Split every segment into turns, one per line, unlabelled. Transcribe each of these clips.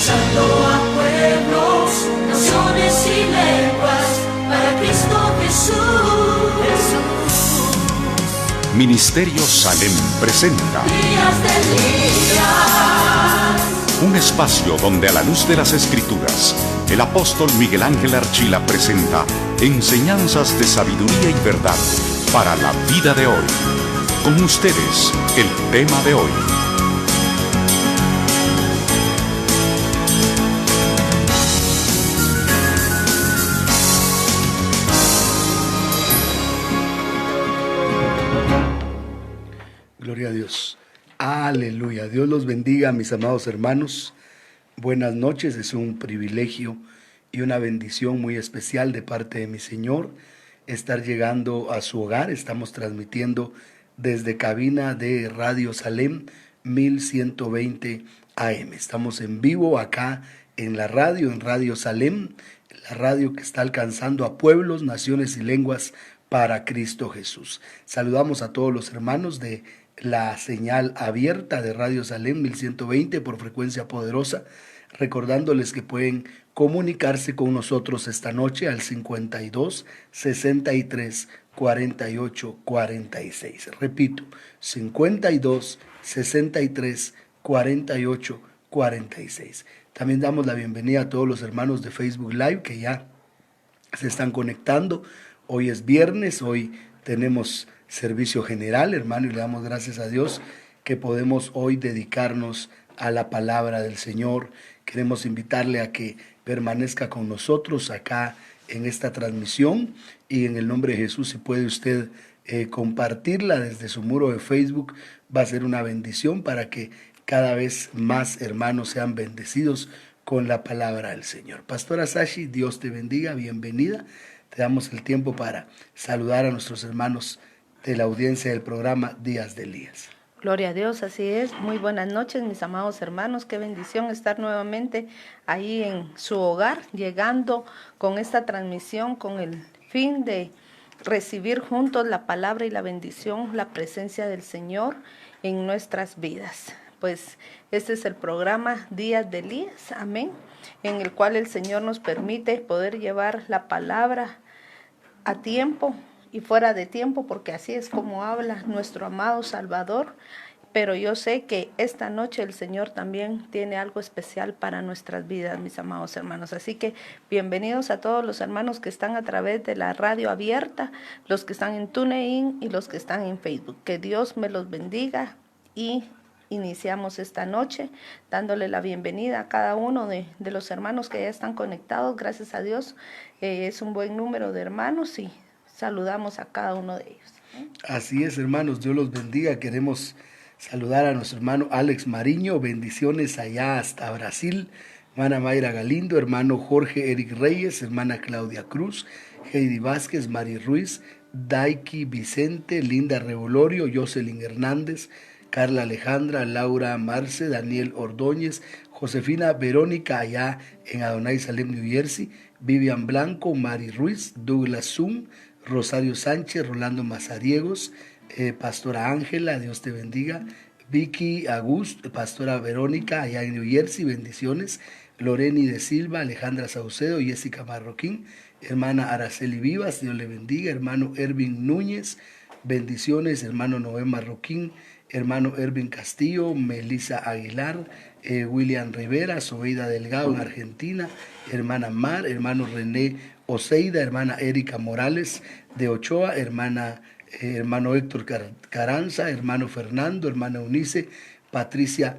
alcanzando a pueblos, naciones y lenguas, para Cristo Jesús.
Ministerio Salem presenta
Días de Elías.
un espacio donde a la luz de las Escrituras, el apóstol Miguel Ángel Archila presenta enseñanzas de sabiduría y verdad para la vida de hoy. Con ustedes, el tema de hoy.
Gloria a Dios. Aleluya. Dios los bendiga, mis amados hermanos. Buenas noches. Es un privilegio y una bendición muy especial de parte de mi Señor estar llegando a su hogar. Estamos transmitiendo desde cabina de Radio Salem 1120 AM. Estamos en vivo acá en Radio Salem, la radio que está alcanzando a pueblos, naciones y lenguas para Cristo Jesús. Saludamos a todos los hermanos de la señal abierta de Radio Salem 1120 por frecuencia poderosa, recordándoles que pueden comunicarse con nosotros esta noche al 52 63 48 46. Repito, 52 63 48 46. También damos la bienvenida a todos los hermanos de Facebook Live que ya se están conectando. Hoy es viernes, hoy tenemos servicio general, hermano, y le damos gracias a Dios que podemos hoy dedicarnos a la palabra del Señor. Queremos invitarle a que permanezca con nosotros acá en esta transmisión y en el nombre de Jesús, si puede usted compartirla desde su muro de Facebook, va a ser una bendición para que cada vez más hermanos sean bendecidos con la palabra del Señor. Pastora Sashi, Dios te bendiga, bienvenida. Te damos el tiempo para saludar a nuestros hermanos de la audiencia del programa Días de Elías.
Gloria a Dios, así es. Muy buenas noches, mis amados hermanos. Qué bendición estar nuevamente ahí en su hogar, llegando con esta transmisión con el fin de recibir juntos la palabra y la bendición, la presencia del Señor en nuestras vidas. Pues este es el programa Días de Elías, amén, en el cual el Señor nos permite poder llevar la palabra a tiempo y fuera de tiempo, porque así es como habla nuestro amado Salvador. Pero yo sé que esta noche el Señor también tiene algo especial para nuestras vidas, mis amados hermanos. Así que bienvenidos a todos los hermanos que están a través de la radio abierta, los que están en TuneIn y los que están en Facebook. Que Dios me los bendiga y iniciamos esta noche dándole la bienvenida a cada uno de los hermanos que ya están conectados. Gracias a Dios, es un buen número de hermanos y saludamos a cada uno de ellos.
Así es, hermanos, Dios los bendiga. Queremos saludar a nuestro hermano Alex Mariño, bendiciones allá hasta Brasil, hermana Mayra Galindo, hermano Jorge Eric Reyes, hermana Claudia Cruz, Heidi Vázquez, Mari Ruiz, Daiki Vicente, Linda Revolorio, Jocelyn Hernández, Carla Alejandra, Laura Marce, Daniel Ordóñez, Josefina Verónica allá en Adonai Salem, New Jersey, Vivian Blanco, Mari Ruiz, Douglas Zoom, Rosario Sánchez, Rolando Mazariegos, Pastora Ángela, Dios te bendiga, Vicky Agust, Pastora Verónica allá en New Jersey, bendiciones, Loreni de Silva, Alejandra Saucedo, Jessica Marroquín, hermana Araceli Vivas, Dios le bendiga, hermano Ervin Núñez, bendiciones, hermano Noé Marroquín, hermano Ervin Castillo, Melissa Aguilar, William Rivera, Sobeida Delgado en Argentina, hermana Mar, hermano René Oseida, hermana Erika Morales de Ochoa, hermano Héctor Caranza, hermano Fernando, hermana Eunice, Patricia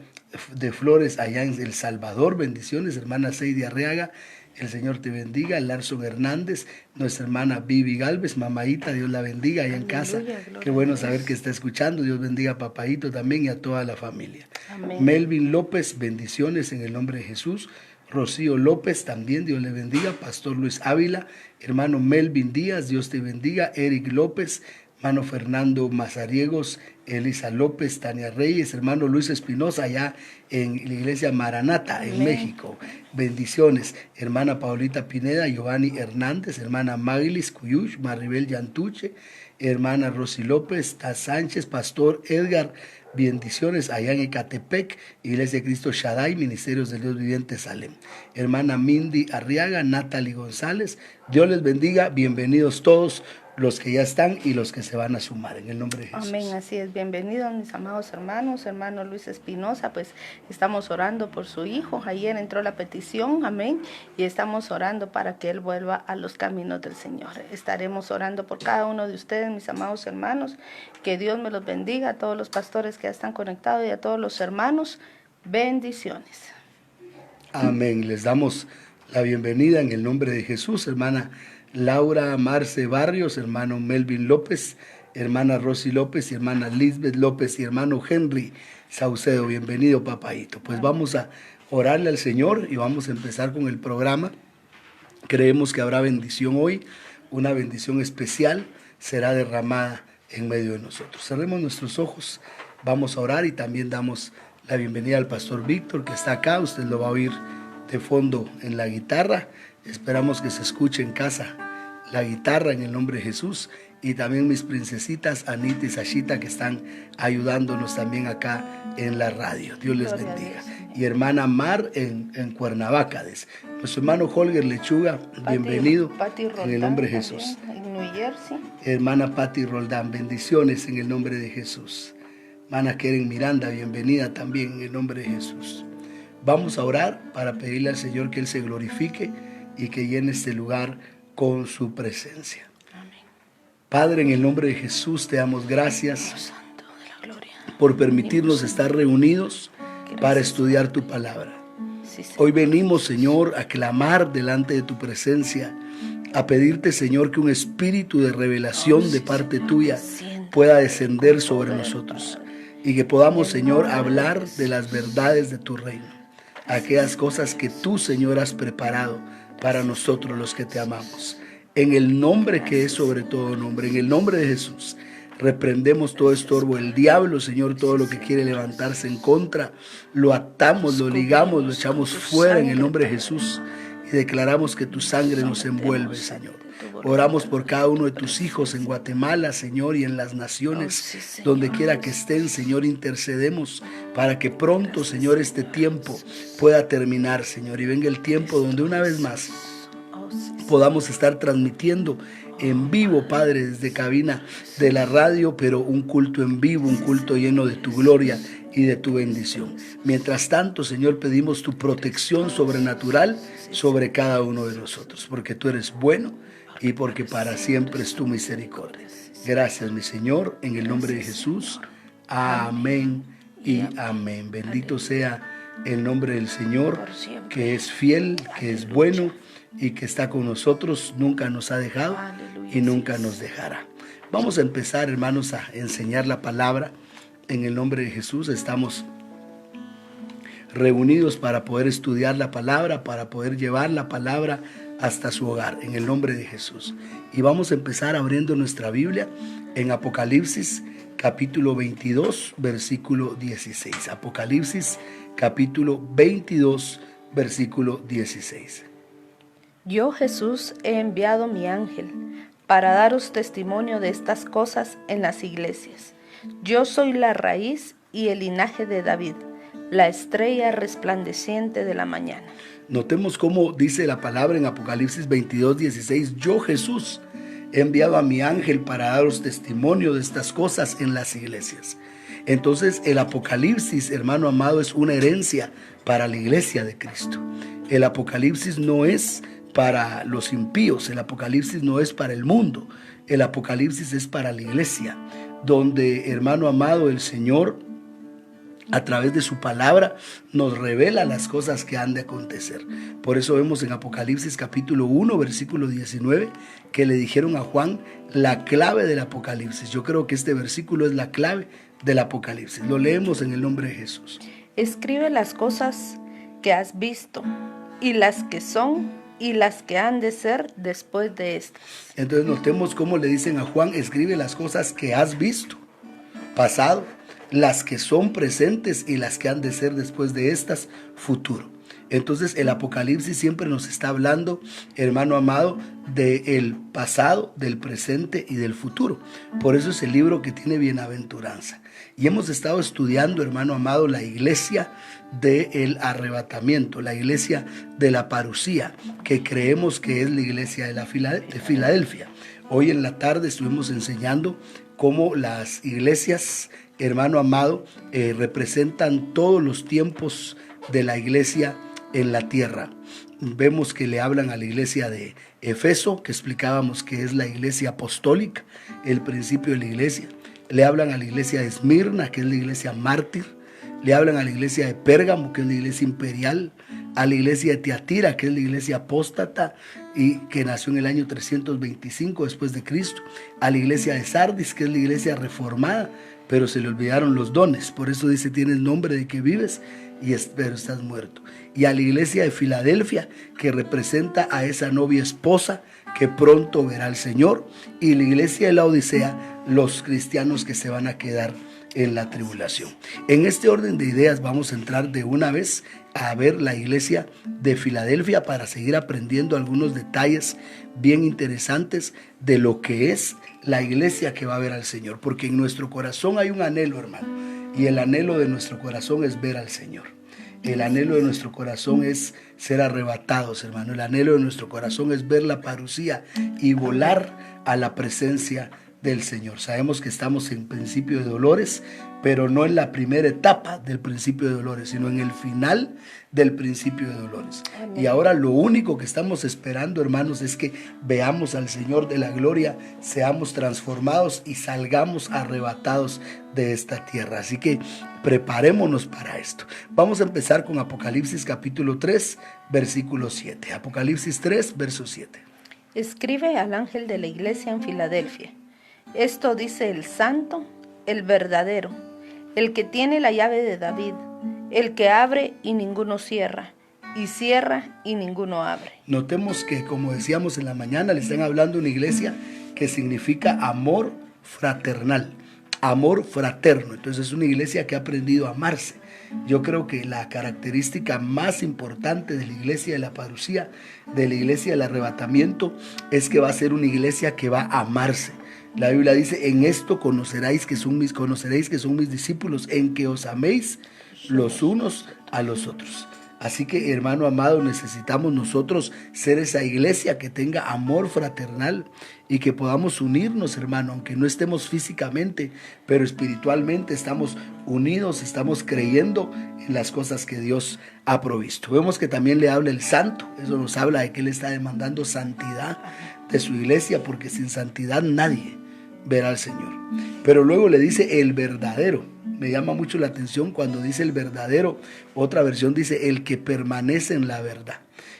de Flores allá en El Salvador, bendiciones, hermana Seidy Arriaga, el Señor te bendiga, Larson Hernández, nuestra hermana Vivi Galvez, mamaita, Dios la bendiga allá en casa, qué bueno saber que está escuchando, Dios bendiga a papaito también y a toda la familia. Amén. Melvin López, bendiciones en el nombre de Jesús. Rocío López también, Dios le bendiga. Pastor Luis Ávila, hermano Melvin Díaz, Dios te bendiga. Eric López, hermano Fernando Mazariegos, Elisa López, Tania Reyes, hermano Luis Espinosa, allá en la iglesia Maranata, en México. Bendiciones. Hermana Paulita Pineda, Giovanni Hernández, hermana Maglis Cuyush, Maribel Yantuche, hermana Rosy López, Taz Sánchez, Pastor Edgar, bendiciones allá en Ecatepec, Iglesia de Cristo Shaddai, Ministerios del Dios Viviente Salem. Hermana Mindy Arriaga, Natalie González, Dios les bendiga, bienvenidos todos los que ya están y los que se van a sumar en el nombre de Jesús.
Amén, así es. Bienvenidos mis amados hermanos, hermano Luis Espinosa, pues estamos orando por su hijo. Ayer entró la petición, amén, y estamos orando para que él vuelva a los caminos del Señor. Estaremos orando por cada uno de ustedes, mis amados hermanos. Que Dios me los bendiga, a todos los pastores que ya están conectados y a todos los hermanos. Bendiciones.
Amén. Les damos la bienvenida en el nombre de Jesús, hermana Laura Marce Barrios, hermano Melvin López, hermana Rosy López y hermana Lisbeth López y hermano Henry Saucedo. Bienvenido, papaito. Pues vamos a orarle al Señor y vamos a empezar con el programa. Creemos que habrá bendición hoy, una bendición especial será derramada en medio de nosotros. Cerremos nuestros ojos, vamos a orar y también damos la bienvenida al pastor Víctor que está acá. Usted lo va a oír de fondo en la guitarra. Esperamos que se escuche en casa la guitarra en el nombre de Jesús, y también mis princesitas Anita y Sashita que están ayudándonos también acá en la radio. Dios les bendiga. Y hermana Mar en Cuernavaca. Nuestro hermano Holger Lechuga, bienvenido en el nombre de Jesús.
En New Jersey.
Hermana Patti Roldán, bendiciones en el nombre de Jesús. Hermana Keren Miranda, bienvenida también en el nombre de Jesús. Vamos a orar para pedirle al Señor que Él se glorifique y que llene este lugar con su presencia.
Amén.
Padre, en el nombre de Jesús te damos gracias
Dios santo de la gloria.
por permitirnos estar reunidos para estudiar tu palabra.
Sí, Señor.
Hoy venimos, Señor, a clamar delante de tu presencia, a pedirte, Señor, que un espíritu de revelación de parte tuya pueda descender sobre nosotros y que podamos, Señor, hablar de las verdades de tu reino, aquellas cosas que tú, Señor, has preparado para nosotros los que te amamos. En el nombre que es sobre todo nombre, en el nombre de Jesús, reprendemos todo estorbo. El diablo, Señor, todo lo que quiere levantarse en contra, lo atamos, lo ligamos, lo echamos fuera en el nombre de Jesús y declaramos que tu sangre nos envuelve, Señor. Oramos por cada uno de tus hijos en Guatemala, Señor, y en las naciones, donde quiera que estén, Señor, intercedemos para que pronto, Señor, este tiempo pueda terminar, Señor, y venga el tiempo donde una vez más podamos estar transmitiendo en vivo, Padre, desde cabina de la radio, pero un culto en vivo, un culto lleno de tu gloria y de tu bendición. Mientras tanto, Señor, pedimos tu protección sobrenatural sobre cada uno de nosotros, porque tú eres bueno y porque para siempre es tu misericordia. Gracias, mi Señor, en el nombre de Jesús. Amén y amén. Bendito sea el nombre del Señor, que es fiel, que es bueno y que está con nosotros, nunca nos ha dejado y nunca nos dejará. Vamos a empezar, hermanos, a enseñar la palabra en el nombre de Jesús. Estamos reunidos para poder estudiar la palabra, para poder llevar la palabra hasta su hogar, en el nombre de Jesús. Y vamos a empezar abriendo nuestra Biblia en Apocalipsis capítulo 22, versículo 16. Apocalipsis capítulo 22, versículo 16.
Yo, Jesús, he enviado mi ángel para daros testimonio de estas cosas en las iglesias. Yo soy la raíz y el linaje de David, la estrella resplandeciente de la mañana.
Notemos cómo dice la palabra en Apocalipsis 22, 16. Yo, Jesús, he enviado a mi ángel para daros testimonio de estas cosas en las iglesias. Entonces, el Apocalipsis, hermano amado, es una herencia para la iglesia de Cristo. El Apocalipsis no es para los impíos, el Apocalipsis no es para el mundo, el Apocalipsis es para la iglesia, donde, hermano amado, el Señor, a través de su palabra, nos revela las cosas que han de acontecer. Por eso vemos en Apocalipsis capítulo 1, versículo 19, que le dijeron a Juan la clave del Apocalipsis. Yo creo que este versículo es la clave del Apocalipsis. Lo leemos en el nombre de Jesús.
Escribe las cosas que has visto, y las que son, y las que han de ser después de estas.
Entonces notemos cómo le dicen a Juan: escribe las cosas que has visto, pasado, las que son presentes y las que han de ser después de estas, futuro. Entonces el Apocalipsis siempre nos está hablando, hermano amado, del pasado, del presente y del futuro. Por eso es el libro que tiene bienaventuranza. Y hemos estado estudiando, hermano amado, la iglesia del arrebatamiento, la iglesia de la parusía, que creemos que es la iglesia de Filadelfia. Hoy en la tarde estuvimos enseñando cómo las iglesias, hermano amado, representan todos los tiempos de la iglesia en la tierra. Vemos que le hablan a la iglesia de Efeso, que explicábamos que es la iglesia apostólica, el principio de la iglesia. Le hablan a la iglesia de Esmirna, que es la iglesia mártir. Le hablan a la iglesia de Pérgamo, que es la iglesia imperial. A la iglesia de Tiatira, que es la iglesia apóstata y que nació en el año 325 después de Cristo. A la iglesia de Sardis, que es la iglesia reformada, pero se le olvidaron los dones. Por eso dice, tienes nombre de que vives, pero estás muerto. Y a la iglesia de Filadelfia, que representa a esa novia esposa que pronto verá al Señor. Y la iglesia de la Odisea, los cristianos que se van a quedar en la tribulación. En este orden de ideas vamos a entrar de una vez a ver la iglesia de Filadelfia para seguir aprendiendo algunos detalles bien interesantes de lo que es la iglesia que va a ver al Señor. Porque en nuestro corazón hay un anhelo, hermano, y el anhelo de nuestro corazón es ver al Señor. El anhelo de nuestro corazón es ser arrebatados, hermano. El anhelo de nuestro corazón es ver la parusía y volar a la presencia del Señor. Sabemos que estamos en principio de dolores, pero no en la primera etapa del principio de dolores, sino en el final del principio de dolores. Amén. Y ahora lo único que estamos esperando, hermanos, es que veamos al Señor de la gloria, seamos transformados y salgamos arrebatados de esta tierra. Así que preparémonos para esto. Vamos a empezar con Apocalipsis capítulo 3, versículo 7. Apocalipsis 3, verso 7.
Escribe al ángel de la iglesia en Filadelfia. Esto dice el santo, el verdadero, el que tiene la llave de David, el que abre y ninguno cierra, y cierra y ninguno abre.
Notemos que, como decíamos en la mañana, le están hablando de una iglesia que significa amor fraternal, amor fraterno. Entonces es una iglesia que ha aprendido a amarse. Yo creo que la característica más importante de la iglesia de la parusía, de la iglesia del arrebatamiento, es que va a ser una iglesia que va a amarse. La Biblia dice, en esto conoceréis que son mis discípulos, en que os améis los unos a los otros. Así que, hermano amado, necesitamos nosotros ser esa iglesia que tenga amor fraternal y que podamos unirnos, hermano, aunque no estemos físicamente, pero espiritualmente estamos unidos, estamos creyendo en las cosas que Dios ha provisto. Vemos que también le habla el santo, eso nos habla de que Él está demandando santidad de su iglesia, porque sin santidad nadie verá al Señor. Pero luego le dice el verdadero. Me llama mucho la atención cuando dice el verdadero. Otra versión dice el que permanece en la verdad.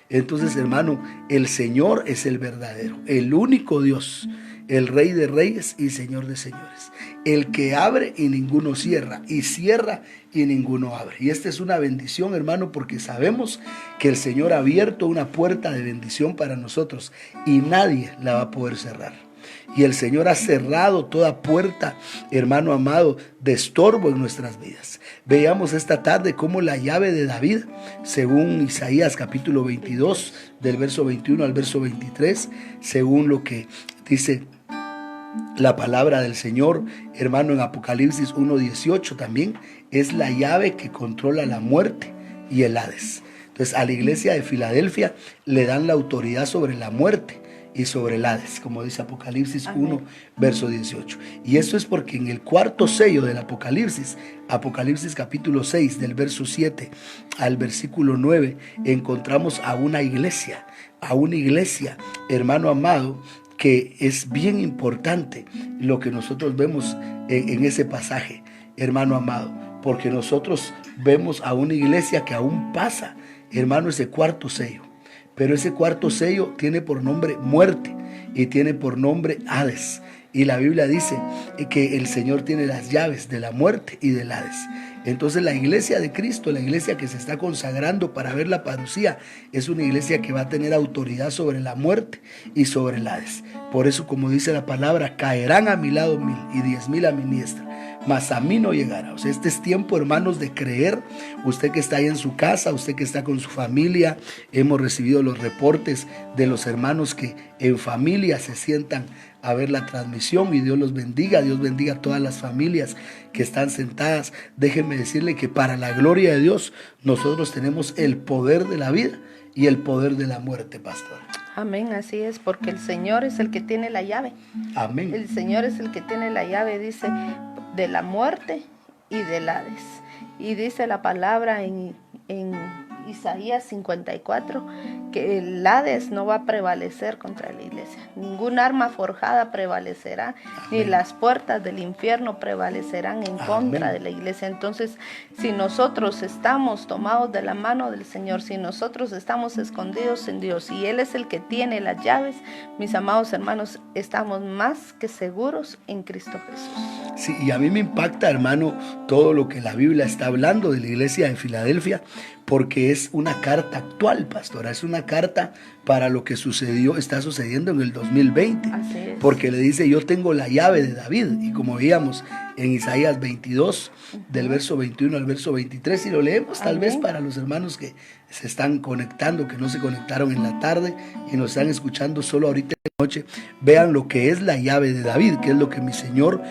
Entonces, hermano, el Señor es el verdadero, el único Dios, el Rey de reyes y Señor de señores, el que abre y ninguno cierra, y cierra y ninguno abre. Y esta es una bendición, hermano, porque sabemos que el Señor ha abierto una puerta de bendición para nosotros y nadie la va a poder cerrar. Y el Señor ha cerrado toda puerta, hermano amado, de estorbo en nuestras vidas. Veamos esta tarde cómo la llave de David, según Isaías capítulo 22, del verso 21 al verso 23, según lo que dice la palabra del Señor, hermano, en Apocalipsis 1:18 también, es la llave que controla la muerte y el Hades. Entonces, a la iglesia de Filadelfia le dan la autoridad sobre la muerte y sobre el Hades, como dice Apocalipsis 1, verso 18. Y esto es porque en el cuarto sello del Apocalipsis, Apocalipsis capítulo 6, del verso 7 al versículo 9, encontramos a una iglesia, hermano amado, que es bien importante lo que nosotros vemos en ese pasaje, hermano amado, porque nosotros vemos a una iglesia que aún pasa, hermano, ese cuarto sello. Pero ese cuarto sello tiene por nombre muerte y tiene por nombre Hades. Y la Biblia dice que el Señor tiene las llaves de la muerte y del Hades. Entonces la iglesia de Cristo, la iglesia que se está consagrando para ver la parusía, es una iglesia que va a tener autoridad sobre la muerte y sobre el Hades. Por eso, como dice la palabra, caerán a mi lado 1000 y 10,000 a mi diestra, mas a mí no llegará. O sea, este es tiempo, hermanos, de creer. Usted que está ahí en su casa, usted que está con su familia, hemos recibido los reportes de los hermanos que en familia se sientan a ver la transmisión, y Dios los bendiga. Dios bendiga a todas las familias que están sentadas. Déjenme decirle que para la gloria de Dios nosotros tenemos el poder de la vida y el poder de la muerte, pastor.
Amén, así es, porque el Señor es el que tiene la llave.
Amén.
El Señor es el que tiene la llave, dice, de la muerte y del Hades. Y dice la palabra en Isaías 54 que el Hades no va a prevalecer contra la iglesia. Ningún arma forjada prevalecerá, ni las puertas del infierno prevalecerán en contra de la iglesia. Entonces, si nosotros estamos tomados de la mano del Señor, si nosotros estamos escondidos en Dios y Él es el que tiene las llaves, mis amados hermanos, estamos más que seguros en Cristo Jesús.
Sí, y a mí me impacta, hermano, todo lo que la Biblia está hablando de la iglesia de Filadelfia, porque es una carta actual, pastora, es una carta para lo que está sucediendo en el 2020.
Así es.
Porque le dice, yo tengo la llave de David, y como veíamos en Isaías 22, del verso 21 al verso 23, y lo leemos tal vez para los hermanos que se están conectando, que no se conectaron en la tarde y nos están escuchando solo ahorita en la noche, vean lo que es la llave de David, que es lo que mi Señor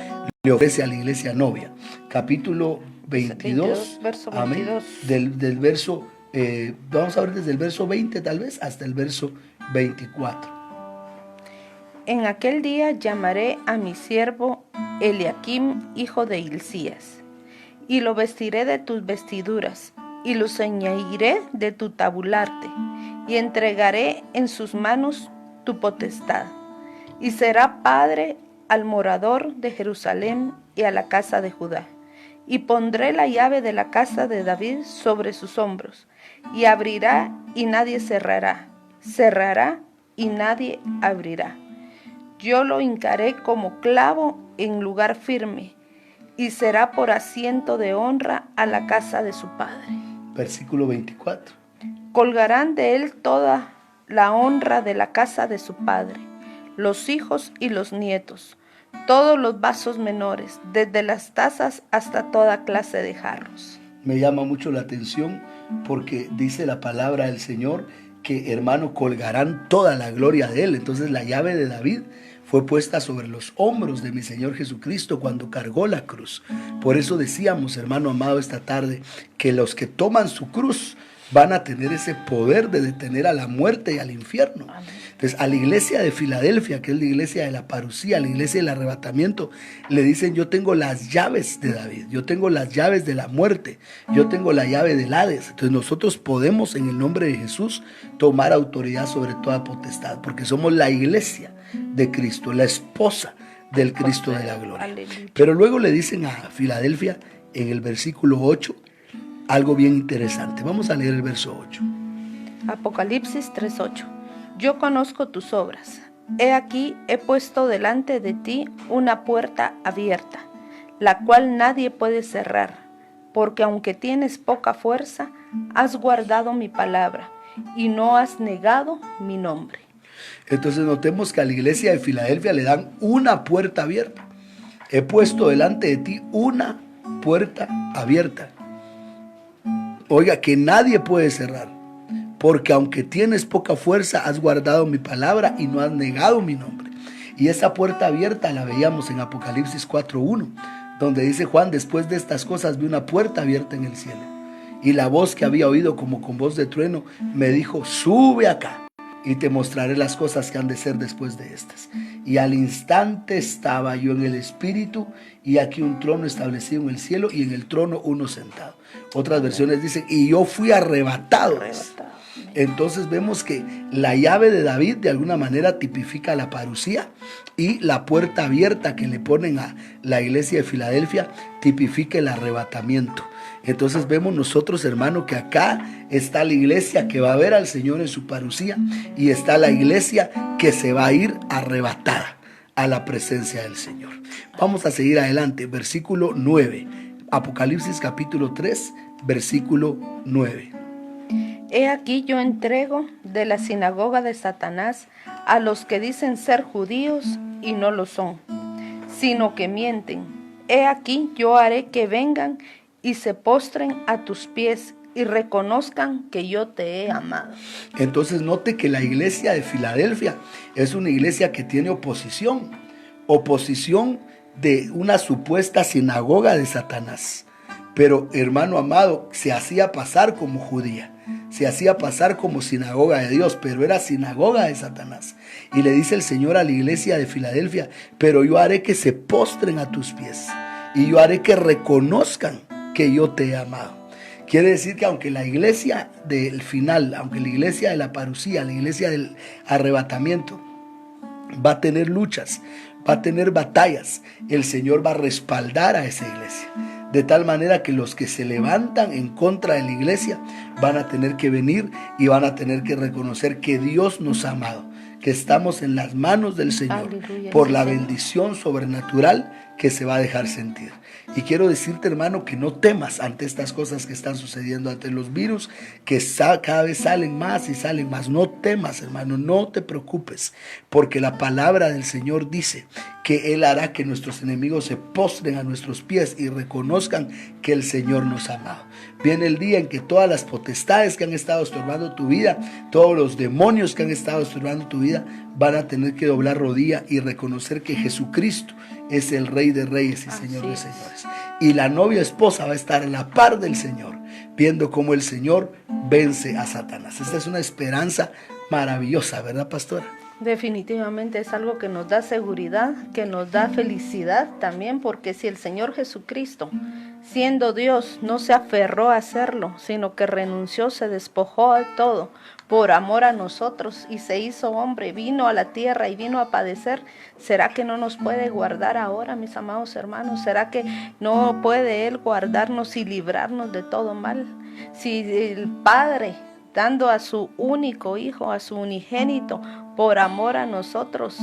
le ofrece a la iglesia novia. Capítulo 22,
verso 22.
Amén, del verso, vamos a ver desde el verso 20 tal vez hasta el verso 24.
En aquel día llamaré a mi siervo Eliakim, hijo de Hilcías, y lo vestiré de tus vestiduras, y lo ceñiré de tu tabularte, y entregaré en sus manos tu potestad, y será padre al morador de Jerusalén y a la casa de Judá. Y pondré la llave de la casa de David sobre sus hombros, y abrirá y nadie cerrará, cerrará y nadie abrirá. Yo lo hincaré como clavo en lugar firme, y será por asiento de honra a la casa de su padre.
Versículo 24.
Colgarán de él toda la honra de la casa de su padre, los hijos y los nietos, todos los vasos menores, desde las tazas hasta toda clase de jarros.
Me llama mucho la atención porque dice la palabra del Señor que, hermano, colgarán toda la gloria de Él. Entonces la llave de David fue puesta sobre los hombros de mi Señor Jesucristo cuando cargó la cruz. Por eso decíamos, hermano amado, esta tarde, que los que toman su cruz van a tener ese poder de detener a la muerte y al infierno. Entonces, a la iglesia de Filadelfia, que es la iglesia de la parucía, la iglesia del arrebatamiento, le dicen, yo tengo las llaves de David, yo tengo las llaves de la muerte, yo tengo la llave del Hades. Entonces nosotros podemos, en el nombre de Jesús, tomar autoridad sobre toda potestad, porque somos la iglesia de Cristo, la esposa del Cristo de la gloria. Pero luego le dicen a Filadelfia, en el versículo 8, algo bien interesante. Vamos a leer el verso 8.
Apocalipsis 3:8. Yo conozco tus obras. He aquí, he puesto delante de ti una puerta abierta, la cual nadie puede cerrar, porque aunque tienes poca fuerza, has guardado mi palabra y no has negado mi nombre.
Entonces notemos que a la iglesia de Filadelfia le dan una puerta abierta. He puesto delante de ti una puerta abierta. Oiga, que nadie puede cerrar, porque aunque tienes poca fuerza, has guardado mi palabra y no has negado mi nombre. Y esa puerta abierta la veíamos en Apocalipsis 4:1, donde dice Juan, después de estas cosas vi una puerta abierta en el cielo, y la voz que había oído como con voz de trueno me dijo, sube acá y te mostraré las cosas que han de ser después de estas. Y al instante estaba yo en el espíritu, y aquí un trono establecido en el cielo, y en el trono uno sentado. Otras versiones dicen, y yo fui arrebatado. Entonces vemos que la llave de David de alguna manera tipifica la parucía, y la puerta abierta que le ponen a la iglesia de Filadelfia tipifica el arrebatamiento. Entonces vemos nosotros, hermano, que acá está la iglesia que va a ver al Señor en su parucía, y está la iglesia que se va a ir arrebatada a la presencia del Señor. Vamos a seguir adelante, versículo 9, Apocalipsis capítulo 3, versículo 9.
He aquí yo entrego de la sinagoga de Satanás a los que dicen ser judíos y no lo son, sino que mienten. he aquí yo haré que vengan y se postren a tus pies y reconozcan que yo te he amado.
Entonces note que la iglesia de Filadelfia es una iglesia que tiene oposición de una supuesta sinagoga de Satanás. Pero hermano amado, se hacía pasar como judía, se hacía pasar como sinagoga de Dios, pero era sinagoga de Satanás. Y le dice el Señor a la iglesia de Filadelfia: pero yo haré que se postren a tus pies y yo haré que reconozcan que yo te he amado. Quiere decir que aunque la iglesia del final, aunque la iglesia de la parucía, la iglesia del arrebatamiento va a tener luchas, va a tener batallas, el Señor va a respaldar a esa iglesia. De tal manera que los que se levantan en contra de la iglesia van a tener que venir y van a tener que reconocer que Dios nos ha amado, que estamos en las manos del Señor. Aleluya, por la bendición sobrenatural que se va a dejar sentir. Y quiero decirte, hermano, que no temas ante estas cosas que están sucediendo, ante los virus que cada vez salen más y salen más. No temas, hermano, no te preocupes, porque la palabra del Señor dice que Él hará que nuestros enemigos se postren a nuestros pies y reconozcan que el Señor nos ha amado. Viene el día en que todas las potestades que han estado estorbando tu vida, todos los demonios que han estado estorbando tu vida, van a tener que doblar rodilla y reconocer que Jesucristo es el Rey de Reyes y Señor de Señores. Y la novia esposa va a estar a la par del Señor, viendo cómo el Señor vence a Satanás. Esta es una esperanza maravillosa, ¿verdad, pastora?
Definitivamente es algo que nos da seguridad, que nos da felicidad también, porque si el Señor Jesucristo, siendo Dios, no se aferró a hacerlo, sino que renunció, se despojó de todo por amor a nosotros y se hizo hombre, vino a la tierra y vino a padecer, ¿será que no nos puede guardar ahora, mis amados hermanos? ¿Será que no puede Él guardarnos y librarnos de todo mal? Si el Padre, dando a su único Hijo, a su unigénito, por amor a nosotros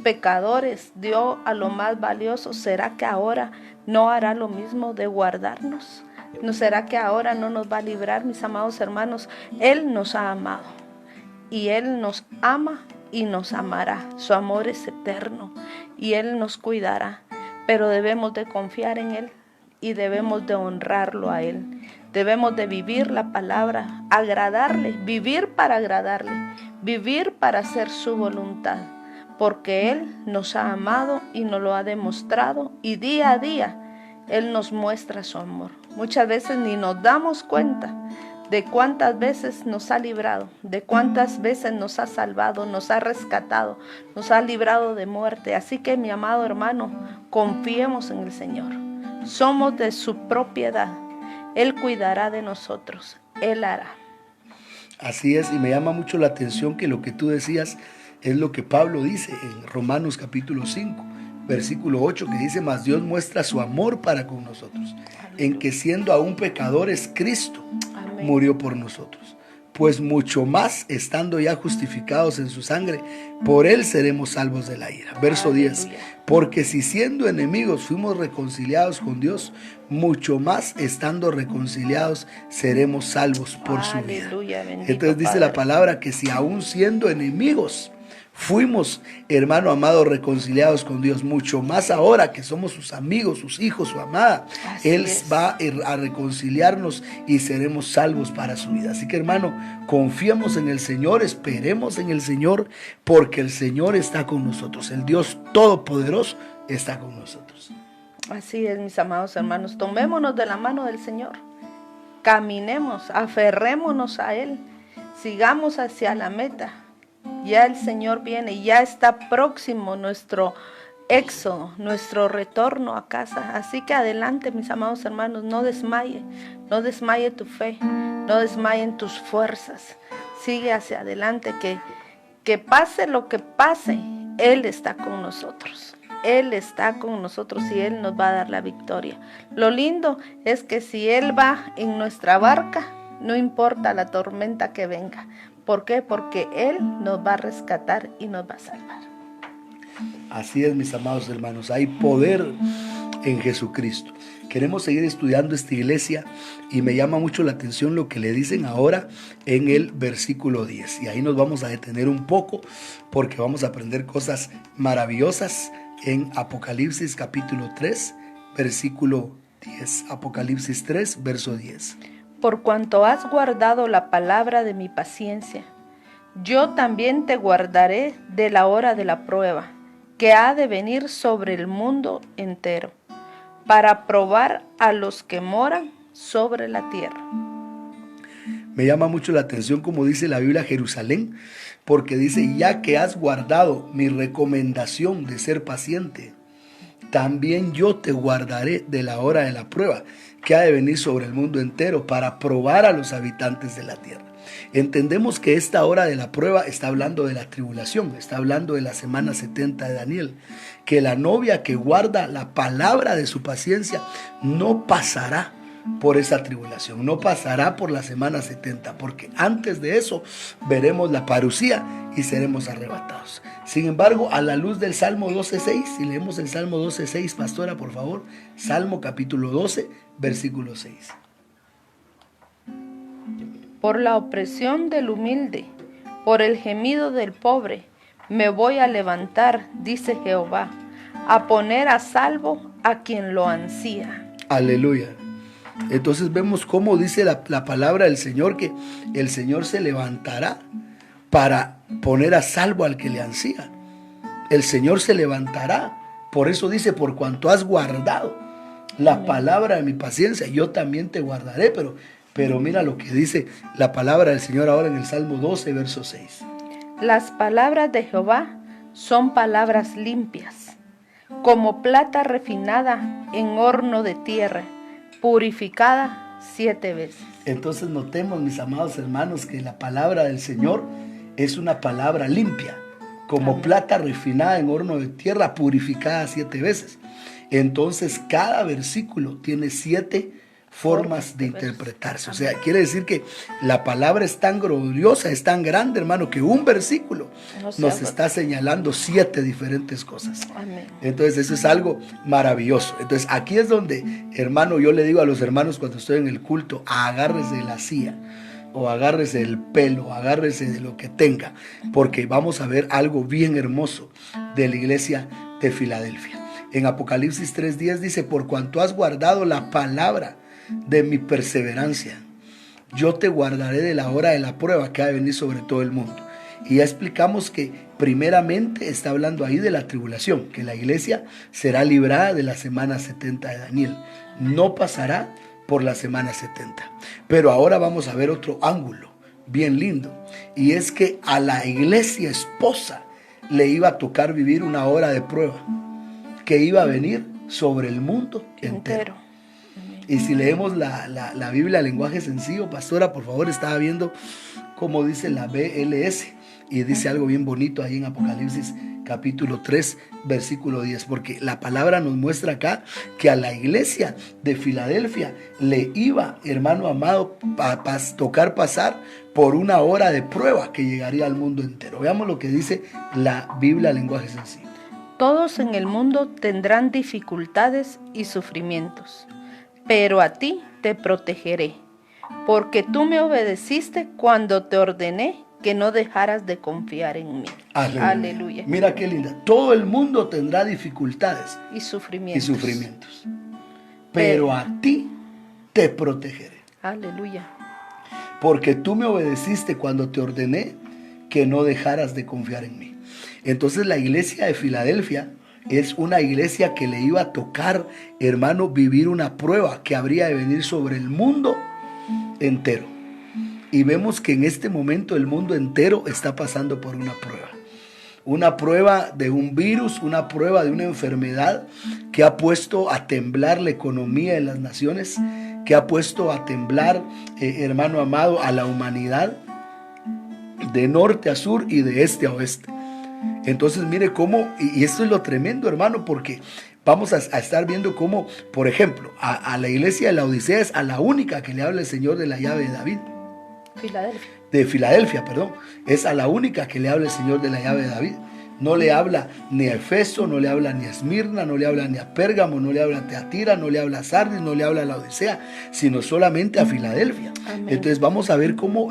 pecadores, dio a lo más valioso, ¿será que ahora no hará lo mismo de guardarnos? ¿No será que ahora no nos va a librar, mis amados hermanos? Él nos ha amado y Él nos ama y nos amará. Su amor es eterno y Él nos cuidará, pero debemos de confiar en Él y debemos de honrarlo a Él. Debemos de vivir la palabra, agradarle, vivir para agradarle, vivir para hacer su voluntad, porque Él nos ha amado y nos lo ha demostrado y día a día Él nos muestra su amor. Muchas veces ni nos damos cuenta de cuántas veces nos ha librado, de cuántas veces nos ha salvado, nos ha rescatado, nos ha librado de muerte. Así que, mi amado hermano, confiemos en el Señor. Somos de su propiedad. Él cuidará de nosotros. Él hará.
Así es, y me llama mucho la atención que lo que tú decías es lo que Pablo dice en Romanos capítulo 5. Versículo 8, que dice: mas Dios muestra su amor para con nosotros, en que siendo aún pecadores, Cristo murió por nosotros. Pues mucho más, estando ya justificados en su sangre, por Él seremos salvos de la ira. Verso 10, porque si siendo enemigos fuimos reconciliados con Dios, mucho más, estando reconciliados, seremos salvos por su vida. Entonces dice la palabra que si aún siendo enemigos fuimos, hermano amado, reconciliados con Dios, mucho más ahora que somos sus amigos, sus hijos, su amada. Él va a reconciliarnos y seremos salvos para su vida. Así que, hermano, confiemos en el Señor, esperemos en el Señor, porque el Señor está con nosotros. El Dios Todopoderoso está con nosotros.
Así es, mis amados hermanos, tomémonos de la mano del Señor, caminemos, aferrémonos a Él, sigamos hacia la meta. Ya el Señor viene, ya está próximo nuestro éxodo, nuestro retorno a casa. Así que adelante, mis amados hermanos, no desmaye tu fe, no desmayen tus fuerzas. Sigue hacia adelante, que pase lo que pase, Él está con nosotros. Él está con nosotros y Él nos va a dar la victoria. Lo lindo es que si Él va en nuestra barca, no importa la tormenta que venga. ¿Por qué? Porque Él nos va a rescatar y nos va a salvar.
Así es, mis amados hermanos, hay poder en Jesucristo. Queremos seguir estudiando esta iglesia y me llama mucho la atención lo que le dicen ahora en el versículo 10. Y ahí nos vamos a detener un poco porque vamos a aprender cosas maravillosas en Apocalipsis capítulo 3, versículo 10. Apocalipsis 3, verso 10.
Por cuanto has guardado la palabra de mi paciencia, yo también te guardaré de la hora de la prueba, que ha de venir sobre el mundo entero, para probar a los que moran sobre la tierra.
Me llama mucho la atención como dice la Biblia Jerusalén, porque dice, ya que has guardado mi recomendación de ser paciente, también yo te guardaré de la hora de la prueba, que ha de venir sobre el mundo entero para probar a los habitantes de la tierra. Entendemos que esta hora de la prueba está hablando de la tribulación, está hablando de la semana 70 de Daniel, que la novia que guarda la palabra de su paciencia no pasará por esa tribulación, no pasará por la semana 70, porque antes de eso veremos la parucía y seremos arrebatados. Sin embargo, a la luz del Salmo 12:6, si leemos el Salmo 12:6, pastora, por favor, Salmo capítulo 12, versículo 6.
Por la opresión del humilde, por el gemido del pobre, me voy a levantar, dice Jehová, a poner a salvo a quien lo ansía.
Aleluya. Entonces vemos cómo dice la palabra del Señor, que el Señor se levantará para poner a salvo al que le ansía. El Señor se levantará. Por eso dice, por cuanto has guardado la palabra de mi paciencia, yo también te guardaré. Pero mira lo que dice la palabra del Señor ahora en el Salmo 12, verso 6.
Las palabras de Jehová son palabras limpias, como plata refinada en horno de tierra, purificada 7 veces.
Entonces notemos, mis amados hermanos, que la palabra del Señor es una palabra limpia, como plata refinada en horno de tierra, purificada 7 veces. Entonces cada versículo tiene 7 formas de interpretarse. O sea, quiere decir que la palabra es tan gloriosa, es tan grande, hermano, que un versículo nos está señalando 7 diferentes cosas.
Amén.
Entonces eso es algo maravilloso. Entonces aquí es donde, hermano, yo le digo a los hermanos cuando estoy en el culto, agárrese de la silla, o agárrese del pelo, agárrese de lo que tenga, porque vamos a ver algo bien hermoso de la iglesia de Filadelfia. En Apocalipsis 3:10 dice, por cuanto has guardado la palabra de mi perseverancia, yo te guardaré de la hora de la prueba que ha de venir sobre todo el mundo. Y ya explicamos que primeramente está hablando ahí de la tribulación, que la iglesia será librada de la semana 70 de Daniel, no pasará por la semana 70. Pero ahora vamos a ver otro ángulo bien lindo, y es que a la iglesia esposa le iba a tocar vivir una hora de prueba que iba a venir sobre el mundo entero. Y si leemos la Biblia, lenguaje sencillo, pastora, por favor, estaba viendo cómo dice la BLS, y dice algo bien bonito ahí en Apocalipsis capítulo 3, versículo 10, porque la palabra nos muestra acá que a la iglesia de Filadelfia le iba, hermano amado, a tocar pasar por una hora de prueba que llegaría al mundo entero. Veamos lo que dice la Biblia, lenguaje sencillo.
Todos en el mundo tendrán dificultades y sufrimientos, pero a ti te protegeré, porque tú me obedeciste cuando te ordené que no dejaras de confiar en mí.
Aleluya.
Aleluya.
Mira qué linda. Todo el mundo tendrá dificultades
Y sufrimientos.
Pero a ti te protegeré.
Aleluya.
Porque tú me obedeciste cuando te ordené que no dejaras de confiar en mí. Entonces la iglesia de Filadelfia es una iglesia que le iba a tocar, hermano, vivir una prueba que habría de venir sobre el mundo entero. Y vemos que en este momento el mundo entero está pasando por una prueba. Una prueba de un virus, una prueba de una enfermedad que ha puesto a temblar la economía de las naciones, que ha puesto a temblar, hermano amado, a la humanidad de norte a sur y de este a oeste. Entonces mire cómo, y esto es lo tremendo, hermano, porque vamos a estar viendo cómo, por ejemplo, a la iglesia de la Odisea es a la única que le habla el Señor de la llave de David.
Filadelfia.
De Filadelfia, perdón. Es a la única que le habla el Señor de la llave de David. No le habla ni a Efeso, no le habla ni a Esmirna, no le habla ni a Pérgamo, no le habla a Teatira, no le habla a Sardis, no le habla a la Odisea, sino solamente a Filadelfia.
Amén.
Entonces vamos a ver cómo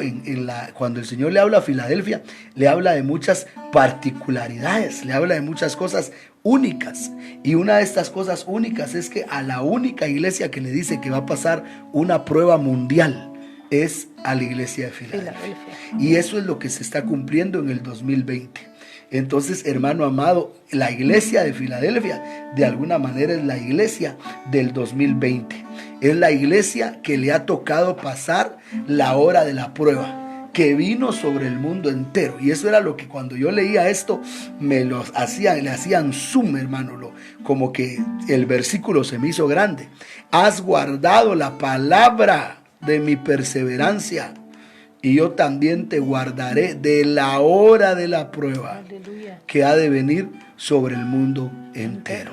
cuando el Señor le habla a Filadelfia, le habla de muchas particularidades, le habla de muchas cosas únicas. Y una de estas cosas únicas es que a la única iglesia que le dice que va a pasar una prueba mundial es a la iglesia de Filadelfia. Y eso es lo que se está cumpliendo en el 2020. Entonces, hermano amado, la iglesia de Filadelfia de alguna manera es la iglesia del 2020. Es la iglesia que le ha tocado pasar la hora de la prueba, que vino sobre el mundo entero. Y eso era lo que cuando yo leía esto le hacían zoom, hermano, como que el versículo se me hizo grande. Has guardado la palabra de mi perseverancia, y yo también te guardaré de la hora de la prueba. Aleluya. Que ha de venir sobre el mundo entero.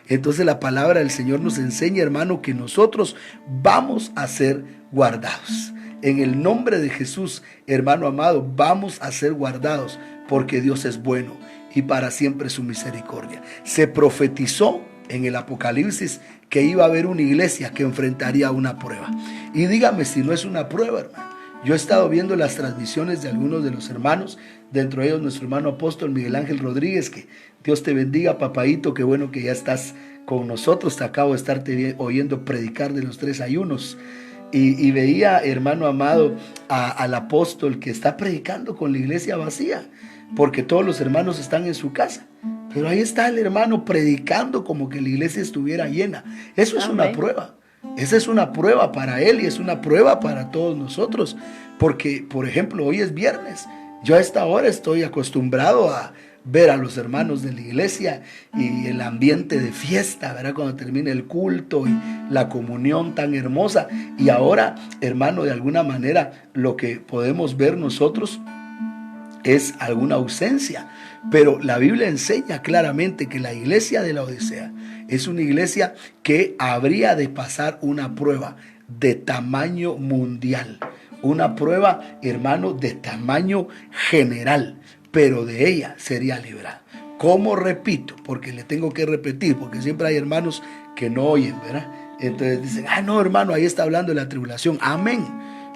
Entonces la palabra del Señor nos enseña, hermano, que nosotros vamos a ser guardados. En el nombre de Jesús, hermano amado, vamos a ser guardados, porque Dios es bueno y para siempre su misericordia. Se profetizó en el Apocalipsis que iba a haber una iglesia que enfrentaría una prueba. Y dígame si no es una prueba, hermano. Yo he estado viendo las transmisiones de algunos de los hermanos, dentro de ellos nuestro hermano apóstol Miguel Ángel Rodríguez, que Dios te bendiga, papaíto, qué bueno que ya estás con nosotros, te acabo de estarte oyendo predicar de los 3 ayunos, y veía, hermano amado, al apóstol que está predicando con la iglesia vacía, porque todos los hermanos están en su casa, pero ahí está el hermano predicando como que la iglesia estuviera llena. Eso es una prueba. Esa es una prueba para él y es una prueba para todos nosotros, porque, por ejemplo, hoy es viernes. Yo a esta hora estoy acostumbrado a ver a los hermanos de la iglesia y el ambiente de fiesta, ¿verdad? Cuando termine el culto y la comunión tan hermosa. Y ahora, hermano, de alguna manera lo que podemos ver nosotros es alguna ausencia. Pero la Biblia enseña claramente que la iglesia de la Odisea es una iglesia que habría de pasar una prueba de tamaño mundial. Una prueba, hermano, de tamaño general, pero de ella sería librada. ¿Cómo repito? Porque le tengo que repetir, porque siempre hay hermanos que no oyen, ¿verdad? Entonces dicen, no, hermano, ahí está hablando de la tribulación. Amén.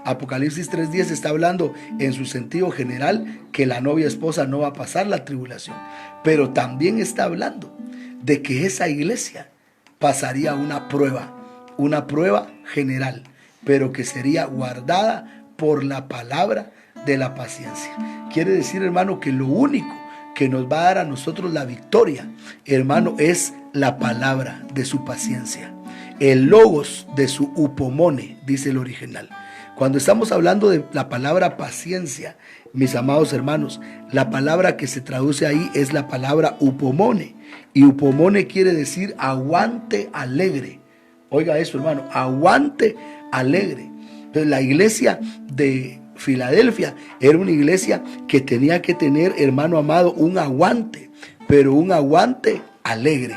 Apocalipsis 3:10 está hablando en su sentido general que la novia esposa no va a pasar la tribulación, pero también está hablando de que esa iglesia pasaría una prueba general, pero que sería guardada por la palabra de la paciencia. Quiere decir, hermano, que lo único que nos va a dar a nosotros la victoria, hermano, es la palabra de su paciencia, el logos de su upomone, dice el original. Cuando estamos hablando de la palabra paciencia, mis amados hermanos, la palabra que se traduce ahí es la palabra upomone. Y upomone quiere decir aguante alegre. Oiga eso, hermano, aguante alegre. Entonces la iglesia de Filadelfia era una iglesia que tenía que tener, hermano amado, un aguante, pero un aguante alegre.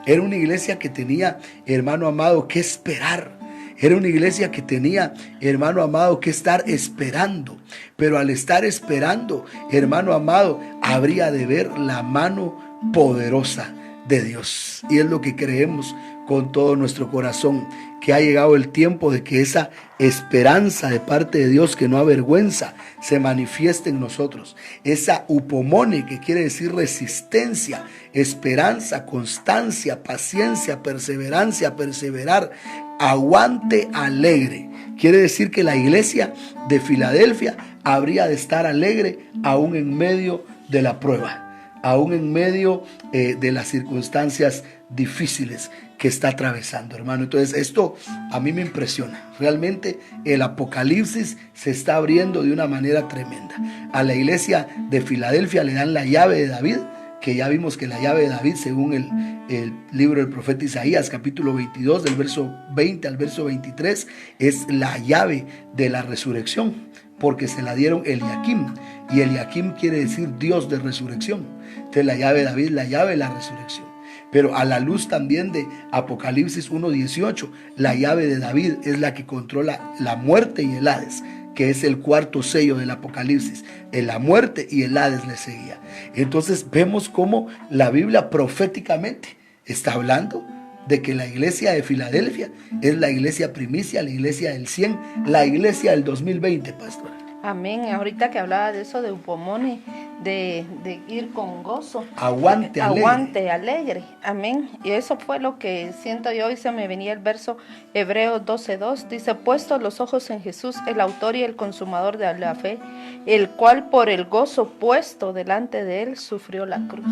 Era una iglesia que tenía, hermano amado, que esperar. Era una iglesia que tenía, hermano amado, que estar esperando. Pero al estar esperando, hermano amado, habría de ver la mano poderosa de Dios. Y es lo que creemos con todo nuestro corazón, que ha llegado el tiempo de que esa esperanza de parte de Dios que no avergüenza se manifieste en nosotros. Esa upomone, que quiere decir resistencia, esperanza, constancia, paciencia, perseverancia, perseverar, aguante alegre. Quiere decir que la iglesia de Filadelfia habría de estar alegre aún en medio de la prueba, aún en medio de las circunstancias difíciles que está atravesando, hermano. Entonces esto a mí me impresiona. Realmente el Apocalipsis se está abriendo de una manera tremenda. A la iglesia de Filadelfia le dan la llave de David, que ya vimos que la llave de David, según el libro del profeta Isaías, capítulo 22, del verso 20 al verso 23, es la llave de la resurrección, porque se la dieron Eliakim, y Eliakim quiere decir Dios de resurrección. Entonces la llave de David, la llave de la resurrección. Pero a la luz también de Apocalipsis 1:18, la llave de David es la que controla la muerte y el Hades, que es el cuarto sello del Apocalipsis. En la muerte y el Hades le seguía. Entonces vemos cómo la Biblia proféticamente está hablando de que la iglesia de Filadelfia es la iglesia primicia, la iglesia del 100, la iglesia del 2020, pastora.
Amén. Ahorita que hablaba de eso de Upomone, de ir con gozo.
Aguante alegre.
Aguante alegre. Amén. Y eso fue lo que siento yo, y se me venía el verso Hebreos 12:2. Dice: puesto los ojos en Jesús, el autor y el consumador de la fe, el cual por el gozo puesto delante de él sufrió la cruz.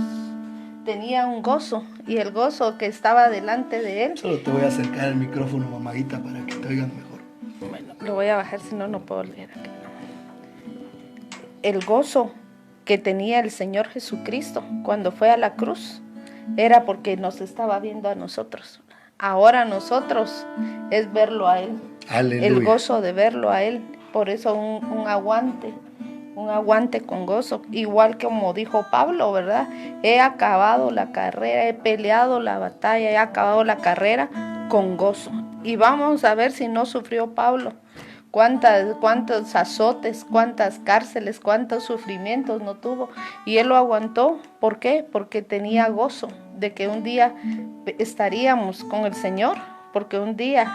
Tenía un gozo, y el gozo que estaba delante de él.
Solo te voy a acercar el micrófono, mamadita, para que te oigan mejor.
Bueno, lo voy a bajar, si no, no puedo leer aquí. El gozo que tenía el Señor Jesucristo cuando fue a la cruz era porque nos estaba viendo a nosotros. Ahora nosotros es verlo a Él.
Aleluya.
El gozo de verlo a Él. Por eso un aguante con gozo. Igual como dijo Pablo, ¿verdad? He acabado la carrera, he peleado la batalla, he acabado la carrera con gozo. Y vamos a ver si no sufrió Pablo. Cuántos azotes, cuántas cárceles, cuántos sufrimientos no tuvo. Y él lo aguantó. ¿Por qué? Porque tenía gozo de que un día estaríamos con el Señor. Porque un día,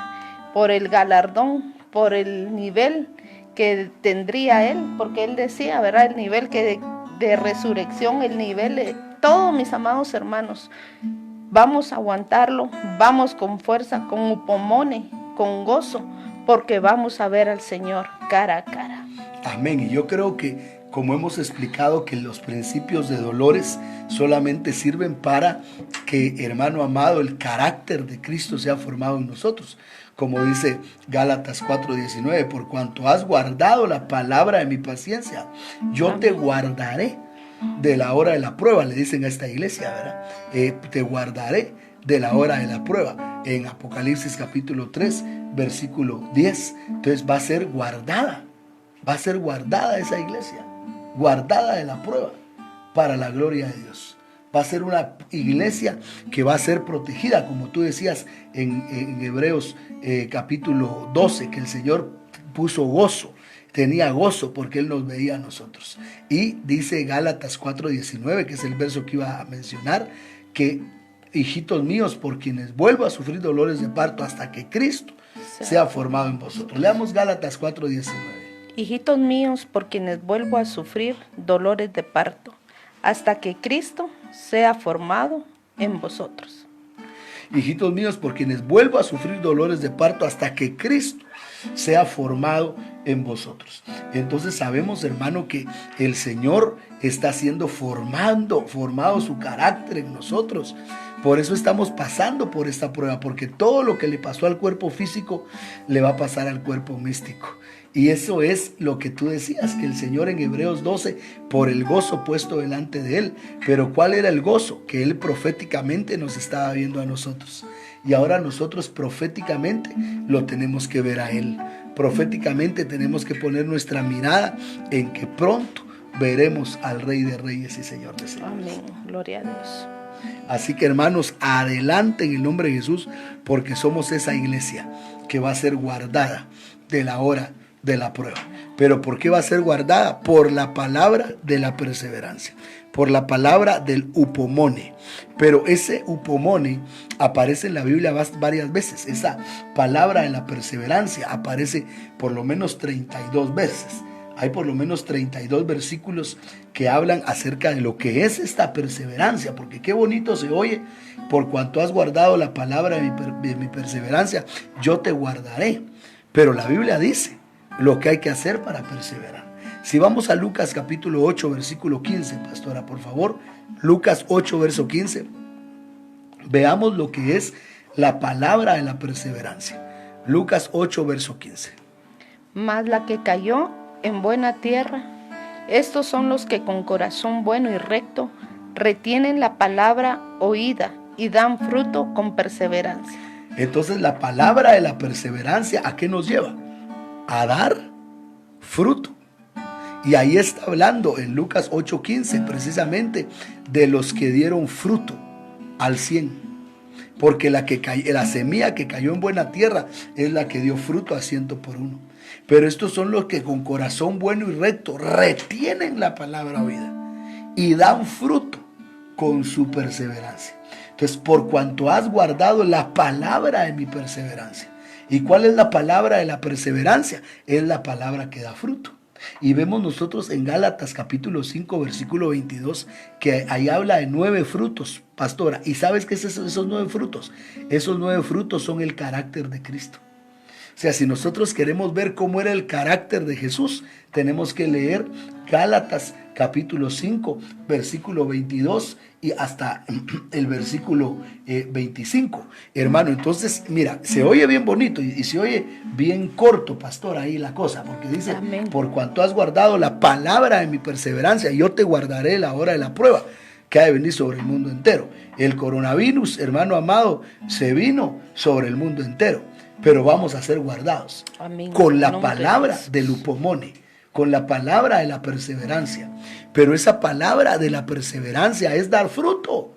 por el galardón, por el nivel que tendría él, porque él decía, ¿verdad? El nivel de resurrección, el nivel de todo, mis amados hermanos. Vamos a aguantarlo, vamos con fuerza, con upomone, con gozo, porque vamos a ver al Señor cara a cara.
Amén. Y yo creo que, como hemos explicado, que los principios de dolores solamente sirven para que, hermano amado, el carácter de Cristo sea formado en nosotros. Como dice Gálatas 4:19, por cuanto has guardado la palabra de mi paciencia, yo te guardaré de la hora de la prueba, le dicen a esta iglesia, ¿verdad? Te guardaré de la hora de la prueba. En Apocalipsis capítulo 3, versículo 10. Entonces va a ser guardada esa iglesia, guardada de la prueba para la gloria de Dios. Va a ser una iglesia que va a ser protegida, como tú decías en Hebreos capítulo 12, que el Señor puso gozo, tenía gozo porque Él nos veía a nosotros. Y dice Gálatas 4:19, que es el verso que iba a mencionar, que hijitos míos, por quienes vuelvo a sufrir dolores de parto hasta que Cristo sea formado en vosotros. Leamos Gálatas 4:19.
Hijitos míos, por quienes vuelvo a sufrir dolores de parto, hasta que Cristo sea formado en vosotros.
Hijitos míos, por quienes vuelvo a sufrir dolores de parto hasta que Cristo sea formado en vosotros. Entonces sabemos, hermano, que el Señor está siendo formado su carácter en nosotros. Por eso estamos pasando por esta prueba, porque todo lo que le pasó al cuerpo físico le va a pasar al cuerpo místico. Y eso es lo que tú decías, que el Señor en Hebreos 12, por el gozo puesto delante de Él. Pero ¿cuál era el gozo? Que Él proféticamente nos estaba viendo a nosotros. Y ahora nosotros proféticamente lo tenemos que ver a Él. Proféticamente tenemos que poner nuestra mirada en que pronto veremos al Rey de Reyes y Señor de Señores.
Amén, gloria a Dios.
Así que, hermanos, adelante en el nombre de Jesús, porque somos esa iglesia que va a ser guardada de la hora de la prueba. ¿Pero por qué va a ser guardada? Por la palabra de la perseverancia, por la palabra del upomone. Pero ese upomone aparece en la Biblia varias veces. Esa palabra de la perseverancia aparece por lo menos 32 veces. Hay por lo menos 32 versículos que hablan acerca de lo que es esta perseverancia, porque qué bonito se oye: por cuanto has guardado la palabra de mi perseverancia, yo te guardaré. Pero la Biblia dice lo que hay que hacer para perseverar. Si vamos a Lucas capítulo 8, versículo 15, pastora, por favor. Lucas 8, verso 15. Veamos lo que es la palabra de la perseverancia. Lucas 8, verso 15.
Mas la que cayó en buena tierra, estos son los que con corazón bueno y recto retienen la palabra oída y dan fruto con perseverancia.
Entonces la palabra de la perseverancia, ¿a qué nos lleva? A dar fruto. Y ahí está hablando en Lucas 8:15 precisamente de los que dieron fruto al 100. porque la semilla que cayó en buena tierra es la que dio fruto a 100 por uno. Pero estos son los que con corazón bueno y recto retienen la palabra oída y dan fruto con su perseverancia. Entonces, por cuanto has guardado la palabra de mi perseverancia. ¿Y cuál es la palabra de la perseverancia? Es la palabra que da fruto. Y vemos nosotros en Gálatas capítulo 5 versículo 22 que ahí habla de 9 frutos, pastora. ¿Y sabes qué es esos 9 frutos? Esos 9 frutos son el carácter de Cristo. O sea, si nosotros queremos ver cómo era el carácter de Jesús, tenemos que leer Gálatas capítulo 5, versículo 22 y hasta el versículo 25. Hermano, entonces, mira, se oye bien bonito y se oye bien corto, pastor, ahí la cosa, porque dice, amén, por cuanto has guardado la palabra de mi perseverancia, yo te guardaré la hora de la prueba que ha de venir sobre el mundo entero. El coronavirus, hermano amado, se vino sobre el mundo entero, pero vamos a ser guardados. Amén. Con la palabra del upomone, con la palabra de la perseverancia. Pero esa palabra de la perseverancia es dar fruto.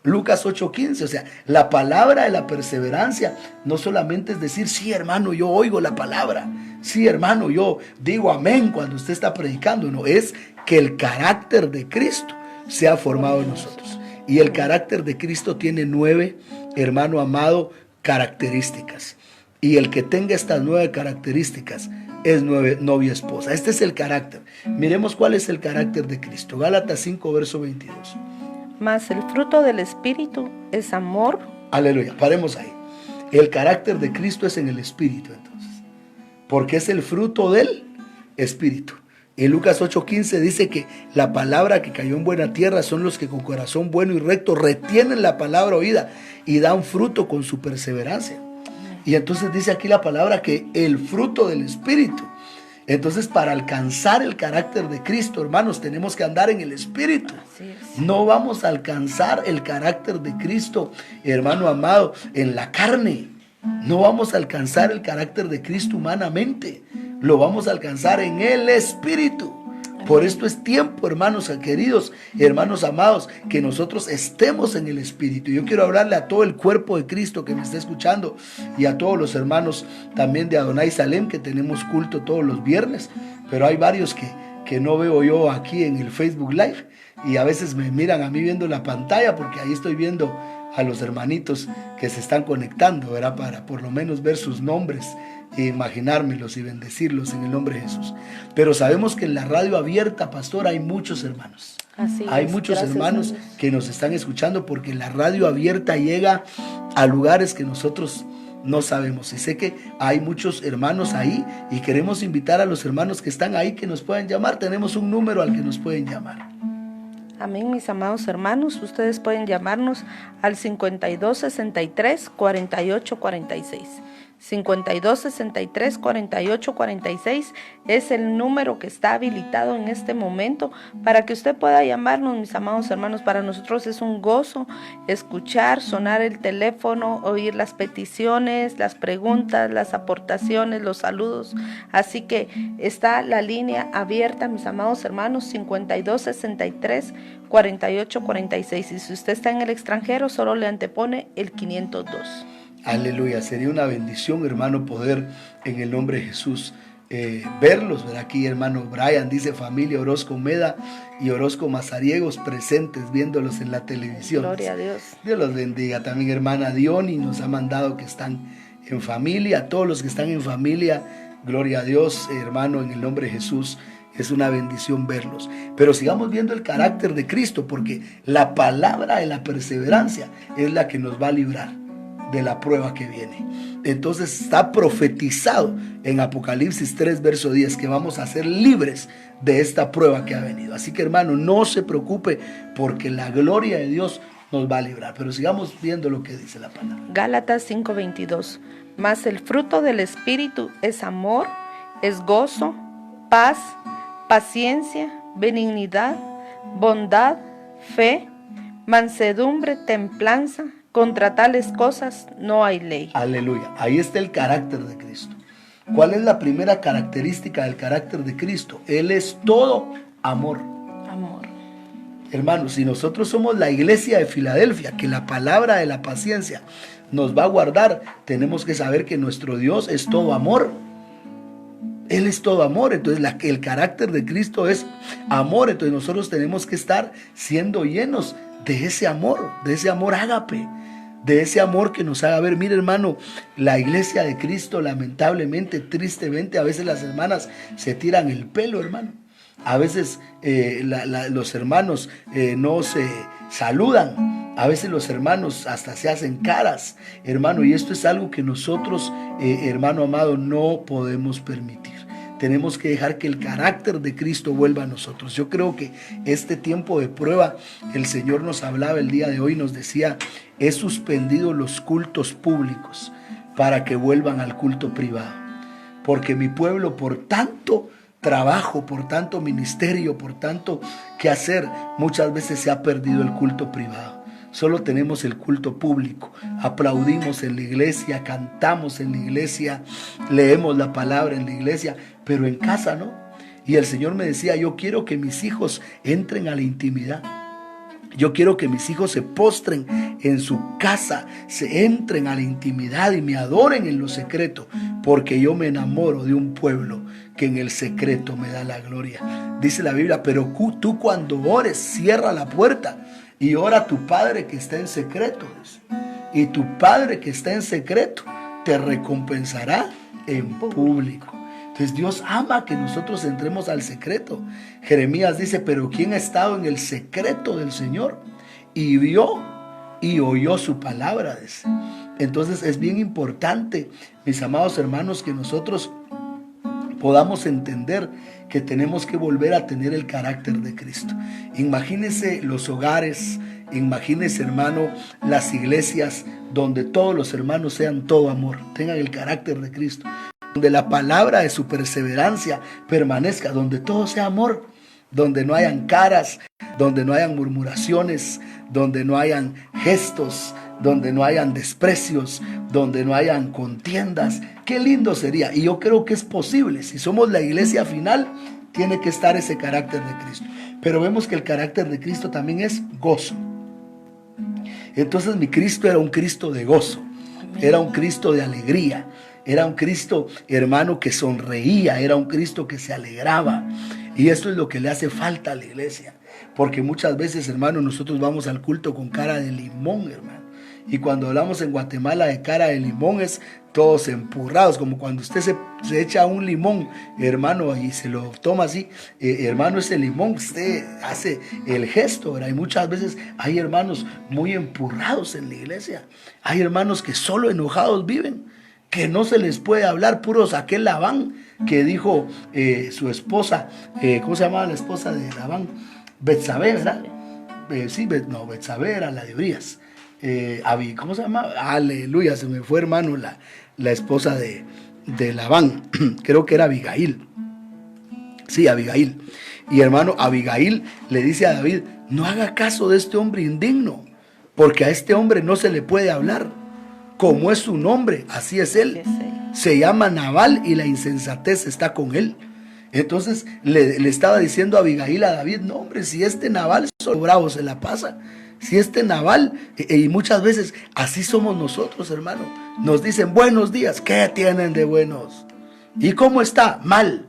Lucas 8:15, o sea, la palabra de la perseverancia no solamente es decir, sí hermano, yo oigo la palabra, sí hermano, yo digo amén cuando usted está predicando, no, es que el carácter de Cristo se ha formado en nosotros. Y el carácter de Cristo tiene 9, hermano amado, características. Y el que tenga estas 9 características es novia esposa. Este es el carácter. Miremos cuál es el carácter de Cristo. Gálatas 5, verso 22.
Mas el fruto del Espíritu es amor.
Aleluya, paremos ahí. El carácter de Cristo es en el Espíritu entonces, porque es el fruto del Espíritu. En Lucas 8:15 dice que la palabra que cayó en buena tierra son los que con corazón bueno y recto retienen la palabra oída y dan fruto con su perseverancia. Y entonces dice aquí la palabra que el fruto del Espíritu. Entonces, para alcanzar el carácter de Cristo, hermanos, tenemos que andar en el Espíritu. No vamos a alcanzar el carácter de Cristo, hermano amado, en la carne. No vamos a alcanzar el carácter de Cristo humanamente. Lo vamos a alcanzar en el Espíritu. Por esto es tiempo, hermanos queridos, hermanos amados, que nosotros estemos en el Espíritu. Yo quiero hablarle a todo el cuerpo de Cristo que me está escuchando y a todos los hermanos también de Adonai Salem, que tenemos culto todos los viernes, pero hay varios que no veo yo aquí en el Facebook Live y a veces me miran a mí viendo la pantalla porque ahí estoy viendo a los hermanitos que se están conectando, ¿verdad? Para por lo menos ver sus nombres e imaginármelos y bendecirlos en el nombre de Jesús. Pero sabemos que en la radio abierta, pastor, hay muchos hermanos. Hay muchos hermanos que nos están escuchando porque la radio abierta llega a lugares que nosotros no sabemos. Y sé que hay muchos hermanos ahí y queremos invitar a los hermanos que están ahí que nos puedan llamar. Tenemos un número al que nos pueden llamar.
Amén, mis amados hermanos. Ustedes pueden llamarnos al 5263-4846. 5263-4846 es el número que está habilitado en este momento para que usted pueda llamarnos, mis amados hermanos. Para nosotros es un gozo escuchar, sonar el teléfono, oír las peticiones, las preguntas, las aportaciones, los saludos. Así que está la línea abierta, mis amados hermanos, 5263-4846. Y si usted está en el extranjero, solo le antepone el 502.
Aleluya, sería una bendición, hermano, poder en el nombre de Jesús verlos, ¿verdad? Aquí hermano Brian dice familia Orozco Meda y Orozco Mazariegos presentes viéndolos en la televisión.
Gloria a Dios.
Dios los bendiga. También hermana Diony nos ha mandado que están en familia. A todos los que están en familia, gloria a Dios, hermano, en el nombre de Jesús. Es una bendición verlos. Pero sigamos viendo el carácter de Cristo, porque la palabra de la perseverancia es la que nos va a librar de la prueba que viene. Entonces está profetizado en Apocalipsis 3 verso 10 que vamos a ser libres de esta prueba que ha venido. Así que hermano, no se preocupe porque la gloria de Dios nos va a librar. Pero sigamos viendo lo que dice la palabra.
Gálatas 5:22. Mas el fruto del Espíritu es amor, es gozo, paz, paciencia, benignidad, bondad, fe, mansedumbre, templanza. Contra tales cosas no hay ley.
Aleluya. Ahí está el carácter de Cristo. ¿Cuál es la primera característica del carácter de Cristo? Él es todo amor.
Amor.
Hermanos, si nosotros somos la iglesia de Filadelfia, que la palabra de la paciencia nos va a guardar, tenemos que saber que nuestro Dios es todo amor. Él es todo amor. Entonces el carácter de Cristo es amor. Entonces nosotros tenemos que estar siendo llenos de ese amor ágape, de ese amor que nos haga ver. Mire, hermano, la iglesia de Cristo, lamentablemente, tristemente, a veces las hermanas se tiran el pelo, hermano. A veces los hermanos no se saludan. A veces los hermanos hasta se hacen caras, hermano, y esto es algo que nosotros, hermano amado, no podemos permitir. Tenemos que dejar que el carácter de Cristo vuelva a nosotros. Yo creo que este tiempo de prueba, el Señor nos hablaba el día de hoy, nos decía: he suspendido los cultos públicos para que vuelvan al culto privado, porque mi pueblo, por tanto trabajo, por tanto ministerio, por tanto que hacer, muchas veces se ha perdido el culto privado. Solo tenemos el culto público. Aplaudimos en la iglesia, cantamos en la iglesia, leemos la palabra en la iglesia, pero en casa no. Y el Señor me decía: yo quiero que mis hijos entren a la intimidad. Yo quiero que mis hijos se postren en su casa, se entren a la intimidad y me adoren en lo secreto, porque yo me enamoro de un pueblo que en el secreto me da la gloria. Dice la Biblia: pero tú cuando ores, cierra la puerta y ora a tu Padre que está en secreto. Y tu Padre que está en secreto te recompensará en público. Entonces Dios ama que nosotros entremos al secreto. Jeremías dice: pero ¿quién ha estado en el secreto del Señor y vio y oyó su palabra? Dice. Entonces es bien importante, mis amados hermanos, que nosotros podamos entender que tenemos que volver a tener el carácter de Cristo. Imagínense los hogares, imagínense, hermano, las iglesias donde todos los hermanos sean todo amor, tengan el carácter de Cristo, donde la palabra de su perseverancia permanezca, donde todo sea amor, donde no hayan caras, donde no hayan murmuraciones, donde no hayan gestos, donde no hayan desprecios, donde no hayan contiendas. Qué lindo sería. Y yo creo que es posible. Si somos la iglesia final, tiene que estar ese carácter de Cristo. Pero vemos que el carácter de Cristo también es gozo. Entonces mi Cristo era un Cristo de gozo, era un Cristo de alegría, era un Cristo, hermano, que sonreía, era un Cristo que se alegraba. Y esto es lo que le hace falta a la iglesia, porque muchas veces, hermano, nosotros vamos al culto con cara de limón, hermano. Y cuando hablamos en Guatemala de cara de limón, es todos empurrados, como cuando usted se echa un limón, hermano, y se lo toma así, hermano, ese limón, usted hace el gesto, ¿verdad? Y muchas veces hay hermanos muy empurrados en la iglesia, hay hermanos que solo enojados viven, que no se les puede hablar, puros aquel Labán que dijo su esposa, ¿cómo se llamaba la esposa de Labán? Betsabé, ¿verdad? Betsabé era la de Urias. ¿Cómo se llama? Aleluya, se me fue, hermano, la esposa de Labán. Creo que era Abigail. Sí, Abigail. Y hermano, Abigail le dice a David: no haga caso de este hombre indigno, porque a este hombre no se le puede hablar. Como es su nombre, así es él. Se llama Nabal y la insensatez está con él. Entonces le estaba diciendo Abigail a David: no, hombre, si este Nabal solo bravo se la pasa. Si este Nabal, y muchas veces así somos nosotros, hermano, nos dicen buenos días, ¿qué tienen de buenos? ¿Y cómo está? Mal.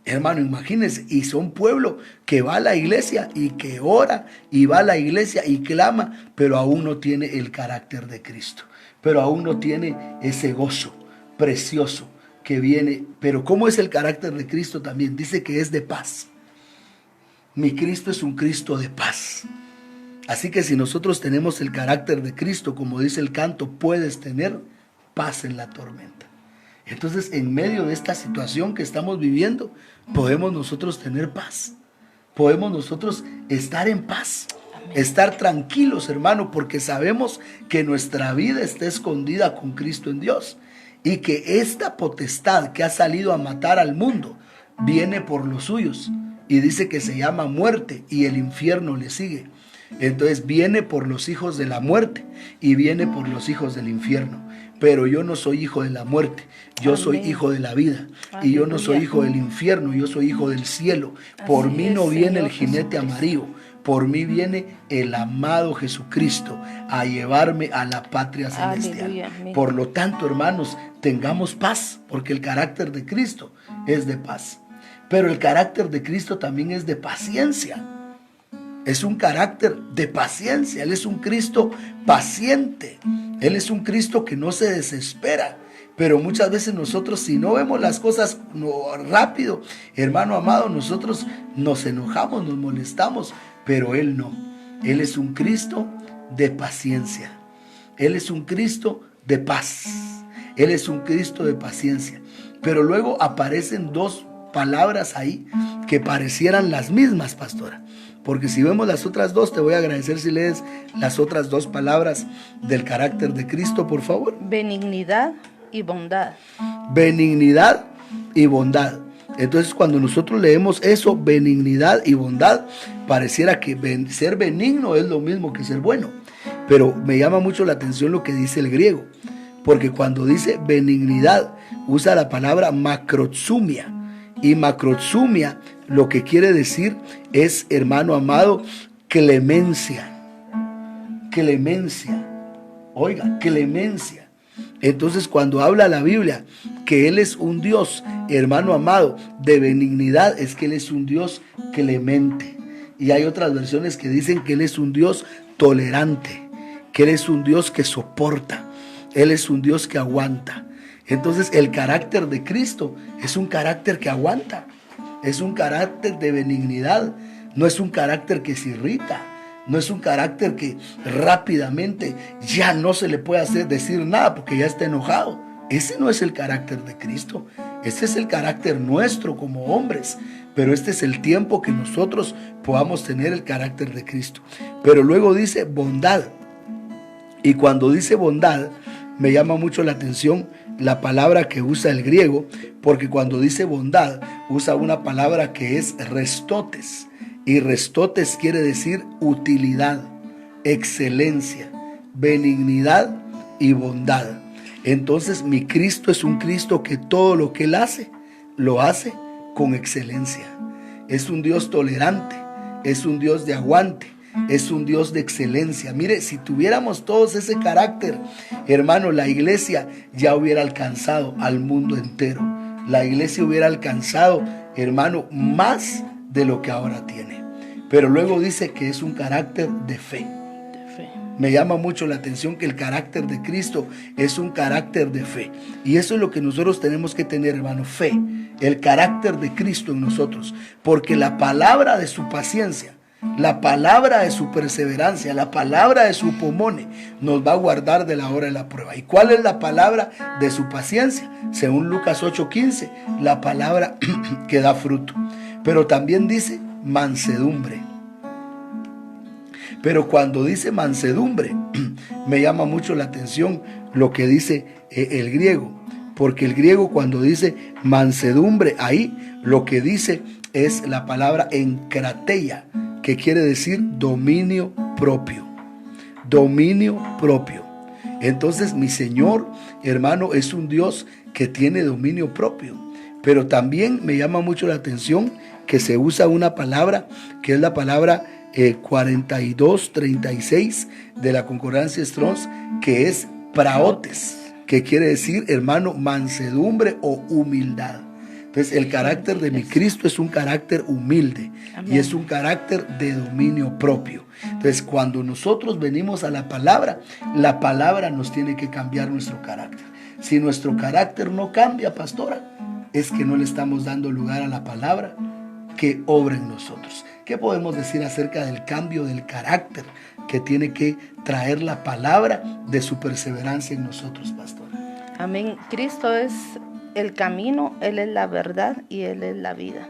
Hermano, imagínense, y son pueblo que va a la iglesia y que ora, y va a la iglesia y clama, pero aún no tiene el carácter de Cristo, pero aún no tiene ese gozo precioso que viene. Pero ¿cómo es el carácter de Cristo también? Dice que es de paz. Mi Cristo es un Cristo de paz. Así que si nosotros tenemos el carácter de Cristo, como dice el canto, puedes tener paz en la tormenta. Entonces, en medio de esta situación que estamos viviendo, podemos nosotros tener paz. Podemos nosotros estar en paz. Amén. Estar tranquilos, hermano, porque sabemos que nuestra vida está escondida con Cristo en Dios. Y que esta potestad que ha salido a matar al mundo viene por los suyos. Y dice que se llama muerte y el infierno le sigue. Entonces viene por los hijos de la muerte y viene por los hijos del infierno. Pero yo no soy hijo de la muerte, yo Amén. Soy hijo de la vida. Aleluya. Y yo no soy hijo del infierno, yo soy hijo del cielo. Por mí no viene el jinete amarillo, por mí viene el amado Jesucristo a llevarme a la patria celestial.
Aleluya, amén.
Por lo tanto, hermanos, tengamos paz, porque el carácter de Cristo es de paz. Pero el carácter de Cristo también es de paciencia. Es un carácter de paciencia. Él es un Cristo paciente. Él es un Cristo que no se desespera. Pero muchas veces nosotros, si no vemos las cosas rápido, hermano amado, nosotros nos enojamos, nos molestamos, pero Él no. Él es un Cristo de paciencia. Él es un Cristo de paz. Él es un Cristo de paciencia. Pero luego aparecen dos palabras ahí que parecieran las mismas, pastora. Porque si vemos las otras dos, te voy a agradecer si lees las otras dos palabras del carácter de Cristo, por favor.
Benignidad y bondad.
Benignidad y bondad. Entonces, cuando nosotros leemos eso, benignidad y bondad, pareciera que ser benigno es lo mismo que ser bueno. Pero me llama mucho la atención lo que dice el griego, porque cuando dice benignidad, usa la palabra macrotsumia. Y macrotsumia lo que quiere decir es, hermano amado, clemencia. Clemencia. Oiga, clemencia. Entonces, cuando habla la Biblia que Él es un Dios, hermano amado, de benignidad, es que Él es un Dios clemente. Y hay otras versiones que dicen que Él es un Dios tolerante, que Él es un Dios que soporta, Él es un Dios que aguanta. Entonces, el carácter de Cristo es un carácter que aguanta, es un carácter de benignidad, no es un carácter que se irrita. No es un carácter que rápidamente ya no se le puede decir nada porque ya está enojado. Ese no es el carácter de Cristo. Ese es el carácter nuestro como hombres. Pero este es el tiempo que nosotros podamos tener el carácter de Cristo. Pero luego dice bondad. Y cuando dice bondad, me llama mucho la atención la palabra que usa el griego, porque cuando dice bondad, usa una palabra que es restotes. Y restotes quiere decir utilidad, excelencia, benignidad y bondad. Entonces mi Cristo es un Cristo que todo lo que Él hace, lo hace con excelencia. Es un Dios tolerante, es un Dios de aguante, es un Dios de excelencia. Mire, si tuviéramos todos ese carácter, hermano, la iglesia ya hubiera alcanzado al mundo entero. La iglesia hubiera alcanzado, hermano, más de lo que ahora tiene. Pero luego dice que es un carácter de fe. Me llama mucho la atención que el carácter de Cristo es un carácter de fe. Y eso es lo que nosotros tenemos que tener, hermano, fe. El carácter de Cristo en nosotros. Porque la palabra de su paciencia, la palabra de su perseverancia, la palabra de su pomone nos va a guardar de la hora de la prueba. ¿Y cuál es la palabra de su paciencia? Según Lucas 8:15, la palabra que da fruto. Pero también dice mansedumbre. Pero cuando dice mansedumbre, me llama mucho la atención lo que dice el griego. Porque el griego cuando dice mansedumbre, ahí lo que dice es la palabra enkrateia, que quiere decir dominio propio. Dominio propio. Entonces mi Señor, hermano, es un Dios que tiene dominio propio. Pero también me llama mucho la atención que se usa una palabra que es la palabra 4236 de la concordancia Strong's, que es praotes, que quiere decir, hermano, mansedumbre o humildad. Entonces el carácter de mi Cristo es un carácter humilde. Amén. Y es un carácter de dominio propio. Entonces cuando nosotros venimos a la palabra nos tiene que cambiar nuestro carácter. Si nuestro carácter no cambia, pastora, es que no le estamos dando lugar a la palabra que obra en nosotros. ¿Qué podemos decir acerca del cambio del carácter que tiene que traer la palabra de su perseverancia en nosotros, pastora?
Amén. Cristo es el camino, Él es la verdad y Él es la vida.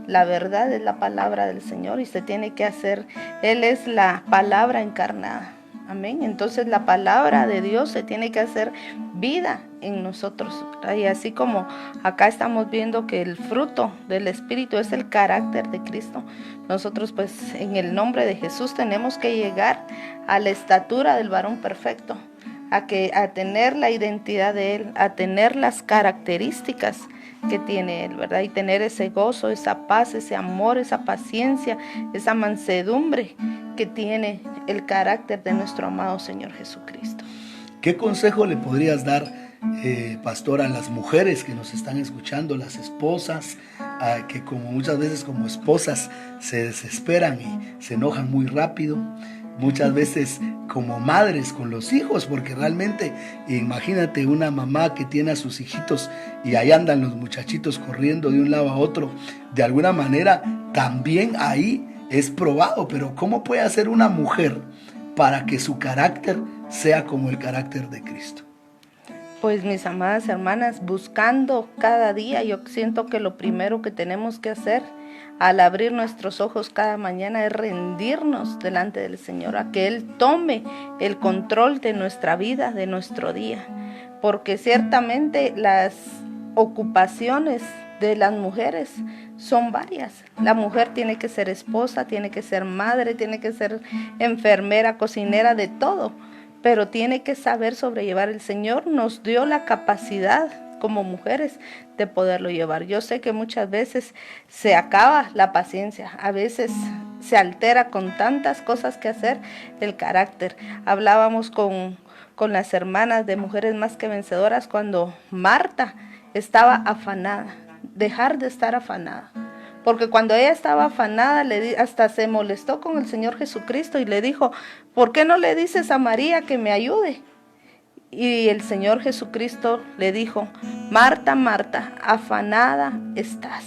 La verdad es la palabra del Señor y se tiene que hacer, Él es la palabra encarnada. Amén. Entonces la palabra de Dios se tiene que hacer vida en nosotros. Y así como acá estamos viendo que el fruto del Espíritu es el carácter de Cristo, nosotros pues en el nombre de Jesús tenemos que llegar a la estatura del varón perfecto, a tener la identidad de Él, a tener las características que tiene Él, ¿verdad? Y tener ese gozo, esa paz, ese amor, esa paciencia, esa mansedumbre que tiene el carácter de nuestro amado Señor Jesucristo.
¿Qué consejo le podrías dar, pastor, a las mujeres que nos están escuchando, las esposas, que como muchas veces como esposas se desesperan y se enojan muy rápido? Muchas veces como madres con los hijos, porque realmente imagínate una mamá que tiene a sus hijitos y ahí andan los muchachitos corriendo de un lado a otro. De alguna manera también ahí es probado, pero ¿cómo puede hacer una mujer para que su carácter sea como el carácter de Cristo?
Pues mis amadas hermanas, buscando cada día, yo siento que lo primero que tenemos que hacer al abrir nuestros ojos cada mañana es rendirnos delante del Señor, a que Él tome el control de nuestra vida, de nuestro día, porque ciertamente las ocupaciones de las mujeres son varias. La mujer tiene que ser esposa, tiene que ser madre, tiene que ser enfermera, cocinera, de todo, pero tiene que saber sobrellevar. El Señor nos dio la capacidad como mujeres de poderlo llevar. Yo sé que muchas veces se acaba la paciencia, a veces se altera con tantas cosas que hacer el carácter. Hablábamos con las hermanas de Mujeres Más que Vencedoras cuando Marta estaba afanada, dejar de estar afanada. Porque cuando ella estaba afanada, hasta se molestó con el Señor Jesucristo y le dijo, ¿por qué no le dices a María que me ayude? Y el Señor Jesucristo le dijo, Marta, Marta, afanada estás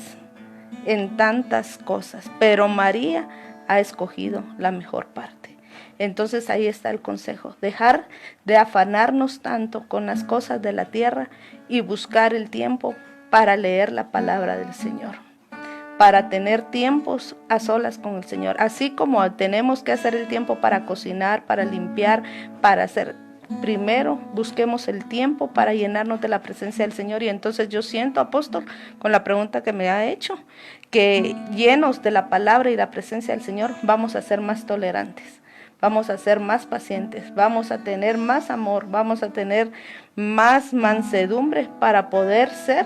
en tantas cosas, pero María ha escogido la mejor parte. Entonces ahí está el consejo, dejar de afanarnos tanto con las cosas de la tierra y buscar el tiempo para leer la palabra del Señor, para tener tiempos a solas con el Señor, así como tenemos que hacer el tiempo para cocinar, para limpiar, para hacer. Primero busquemos el tiempo para llenarnos de la presencia del Señor. Y entonces yo siento, apóstol, con la pregunta que me ha hecho, que llenos de la palabra y la presencia del Señor vamos a ser más tolerantes, vamos a ser más pacientes, vamos a tener más amor, vamos a tener más mansedumbre para poder ser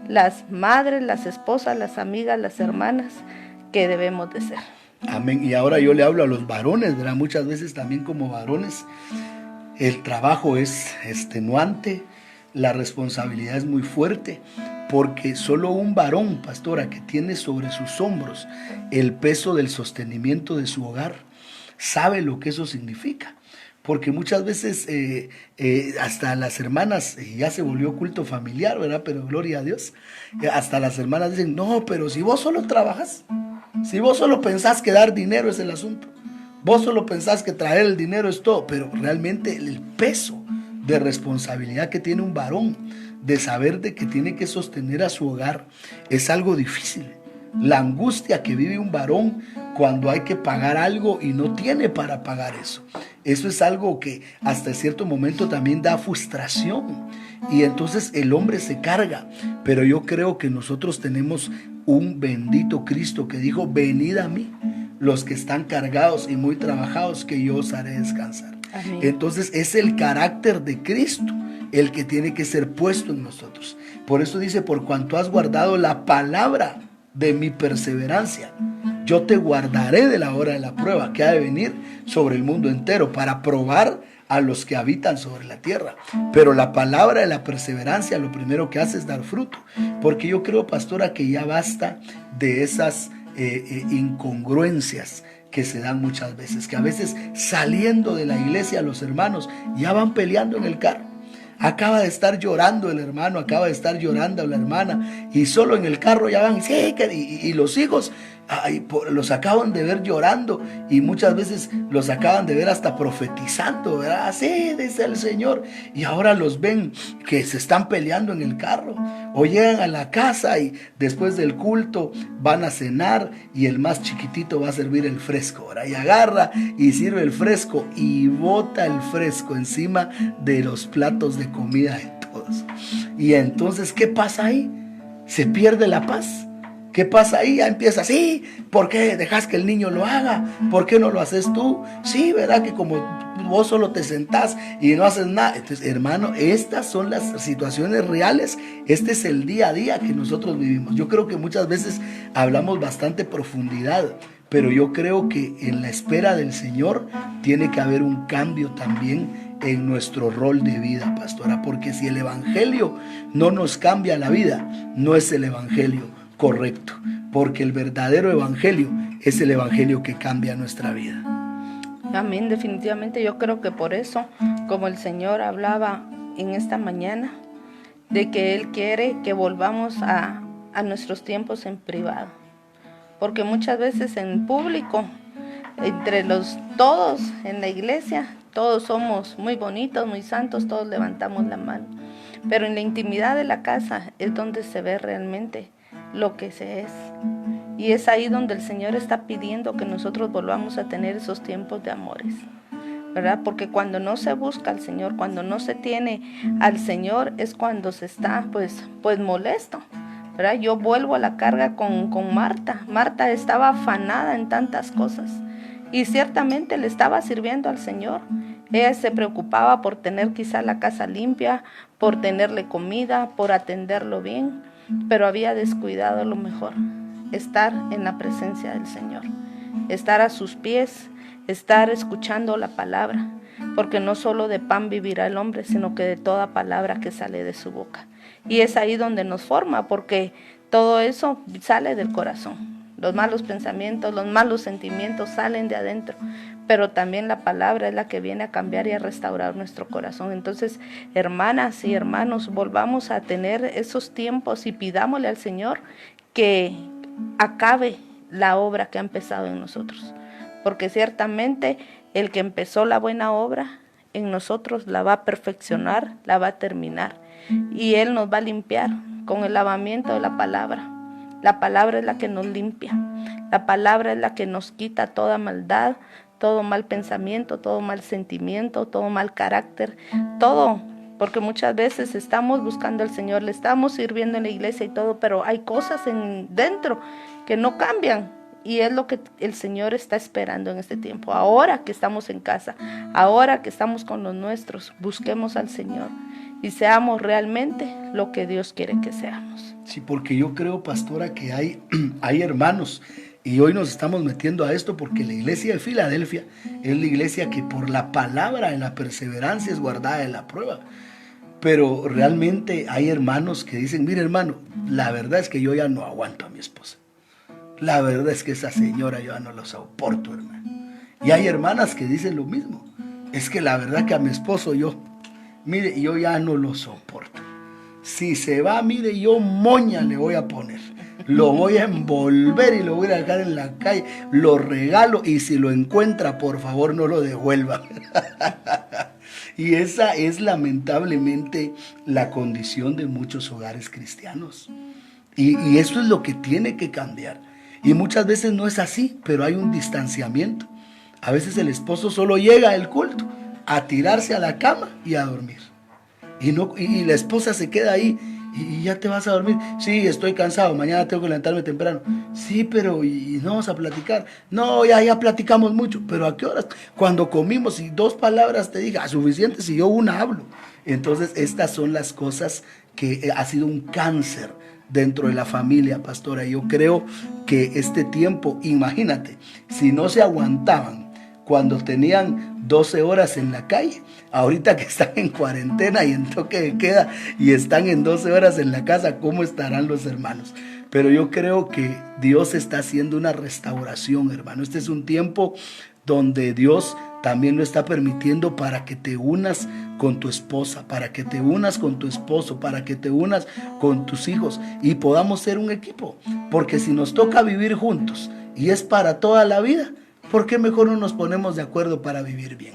las madres, las esposas, las amigas, las hermanas que debemos de ser.
Amén. Y ahora yo le hablo a los varones, ¿verdad? Muchas veces también como varones el trabajo es extenuante, la responsabilidad es muy fuerte, porque solo un varón, pastora, que tiene sobre sus hombros el peso del sostenimiento de su hogar, sabe lo que eso significa. Porque muchas veces hasta las hermanas, ya se volvió culto familiar, ¿verdad? Pero gloria a Dios, hasta las hermanas dicen, no, pero si vos solo trabajas, si vos solo pensás que dar dinero es el asunto, vos solo pensás que traer el dinero es todo, pero realmente el peso de responsabilidad que tiene un varón, de saber de que tiene que sostener a su hogar, es algo difícil. La angustia que vive un varón cuando hay que pagar algo y no tiene para pagar eso. Eso es algo que hasta cierto momento también da frustración. Y entonces el hombre se carga. Pero yo creo que nosotros tenemos un bendito Cristo que dijo, venid a mí, los que están cargados y muy trabajados, que yo os haré descansar. Amén. Entonces es el carácter de Cristo el que tiene que ser puesto en nosotros. Por eso dice, por cuanto has guardado la palabra de mi perseverancia, yo te guardaré de la hora de la prueba que ha de venir sobre el mundo entero para probar a los que habitan sobre la tierra. Pero la palabra de la perseverancia lo primero que hace es dar fruto, porque yo creo, pastora, que ya basta de esas incongruencias que se dan muchas veces, que a veces saliendo de la iglesia los hermanos ya van peleando en el carro. Acaba de estar llorando el hermano, acaba de estar llorando la hermana, y solo en el carro ya van, sí, y los hijos los acaban de ver llorando, y muchas veces los acaban de ver hasta profetizando, ¿verdad? Así dice el Señor, y ahora los ven que se están peleando en el carro, o llegan a la casa y después del culto van a cenar, y el más chiquitito va a servir el fresco, ¿verdad? Y agarra y sirve el fresco y bota el fresco encima de los platos de comida de todos. Y entonces, ¿qué pasa ahí? Se pierde la paz. ¿Qué pasa ahí? Ya empieza, sí, ¿por qué dejas que el niño lo haga? ¿Por qué no lo haces tú? Sí, ¿verdad? Que como vos solo te sentás y no haces nada. Entonces, hermano, estas son las situaciones reales. Este es el día a día que nosotros vivimos. Yo creo que muchas veces hablamos bastante profundidad, pero yo creo que en la espera del Señor tiene que haber un cambio también en nuestro rol de vida, pastora, porque si el evangelio no nos cambia la vida, no es el evangelio correcto, porque el verdadero evangelio es el evangelio que cambia nuestra vida.
Amén, definitivamente yo creo que por eso, como el Señor hablaba en esta mañana, de que Él quiere que volvamos a nuestros tiempos en privado, porque muchas veces en público, entre todos en la iglesia, todos somos muy bonitos, muy santos, todos levantamos la mano, pero en la intimidad de la casa es donde se ve realmente lo que se es. Y es ahí donde el Señor está pidiendo que nosotros volvamos a tener esos tiempos de amores, ¿verdad? Porque cuando no se busca al Señor, cuando no se tiene al Señor, es cuando se está pues molesto, ¿verdad? Yo vuelvo a la carga con Marta. Marta estaba afanada en tantas cosas y ciertamente le estaba sirviendo al Señor. Ella se preocupaba por tener quizá la casa limpia, por tenerle comida, por atenderlo bien, pero había descuidado lo mejor: estar en la presencia del Señor, estar a sus pies, estar escuchando la palabra, porque no solo de pan vivirá el hombre, sino que de toda palabra que sale de su boca. Y es ahí donde nos forma, porque todo eso sale del corazón. Los malos pensamientos, los malos sentimientos salen de adentro, pero también la palabra es la que viene a cambiar y a restaurar nuestro corazón. Entonces, hermanas y hermanos, volvamos a tener esos tiempos y pidámosle al Señor que acabe la obra que ha empezado en nosotros, porque ciertamente el que empezó la buena obra en nosotros la va a perfeccionar, la va a terminar, y Él nos va a limpiar con el lavamiento de la palabra. La palabra es la que nos limpia, la palabra es la que nos quita toda maldad, todo mal pensamiento, todo mal sentimiento, todo mal carácter, todo. Porque muchas veces estamos buscando al Señor, le estamos sirviendo en la iglesia y todo, pero hay cosas dentro que no cambian. Y es lo que el Señor está esperando en este tiempo. Ahora que estamos en casa, ahora que estamos con los nuestros, busquemos al Señor y seamos realmente lo que Dios quiere que seamos.
Sí, porque yo creo, pastora, que hay hermanos, y hoy nos estamos metiendo a esto porque la iglesia de Filadelfia es la iglesia que por la palabra en la perseverancia es guardada en la prueba. Pero realmente hay hermanos que dicen: mire, hermano, la verdad es que yo ya no aguanto a mi esposa. La verdad es que esa señora yo ya no la soporto, hermano. Y hay hermanas que dicen lo mismo: es que la verdad que a mi esposo yo ya no lo soporto. Si se va, mire, yo moña le voy a poner. Lo voy a envolver y lo voy a dejar en la calle. Lo regalo y si lo encuentra, por favor, no lo devuelva. Y esa es lamentablemente la condición de muchos hogares cristianos. Y eso es lo que tiene que cambiar. Y muchas veces no es así, pero hay un distanciamiento. A veces el esposo solo llega al culto a tirarse a la cama y a dormir. Y la esposa se queda ahí. ¿Y ya te vas a dormir? Sí, estoy cansado, mañana tengo que levantarme temprano. Sí, pero ¿y no vamos a platicar? No, ya platicamos mucho. ¿Pero a qué horas? Cuando comimos y 2 palabras te dije, suficiente si yo una hablo. Entonces estas son las cosas que ha sido un cáncer dentro de la familia, pastora. Yo creo que este tiempo, imagínate, si no se aguantaban cuando tenían 12 horas en la calle, ahorita que están en cuarentena y en toque de queda y están en 12 horas en la casa, ¿cómo estarán los hermanos? Pero yo creo que Dios está haciendo una restauración, hermano. Este es un tiempo donde Dios también lo está permitiendo para que te unas con tu esposa, para que te unas con tu esposo, para que te unas con tus hijos y podamos ser un equipo. Porque si nos toca vivir juntos y es para toda la vida, ¿por qué mejor no nos ponemos de acuerdo para vivir bien?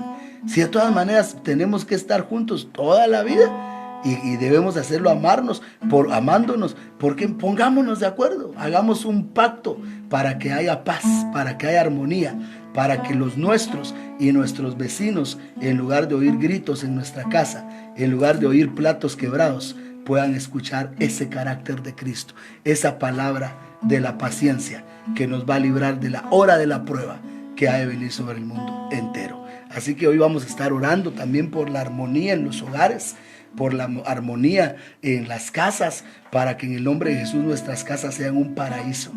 Si de todas maneras tenemos que estar juntos toda la vida y debemos hacerlo amándonos, porque pongámonos de acuerdo, hagamos un pacto para que haya paz, para que haya armonía, para que los nuestros y nuestros vecinos, en lugar de oír gritos en nuestra casa, en lugar de oír platos quebrados, puedan escuchar ese carácter de Cristo, esa palabra de la paciencia que nos va a librar de la hora de la prueba que ha de venir sobre el mundo entero. Así que hoy vamos a estar orando también por la armonía en los hogares, por la armonía en las casas, para que en el nombre de Jesús nuestras casas sean un paraíso,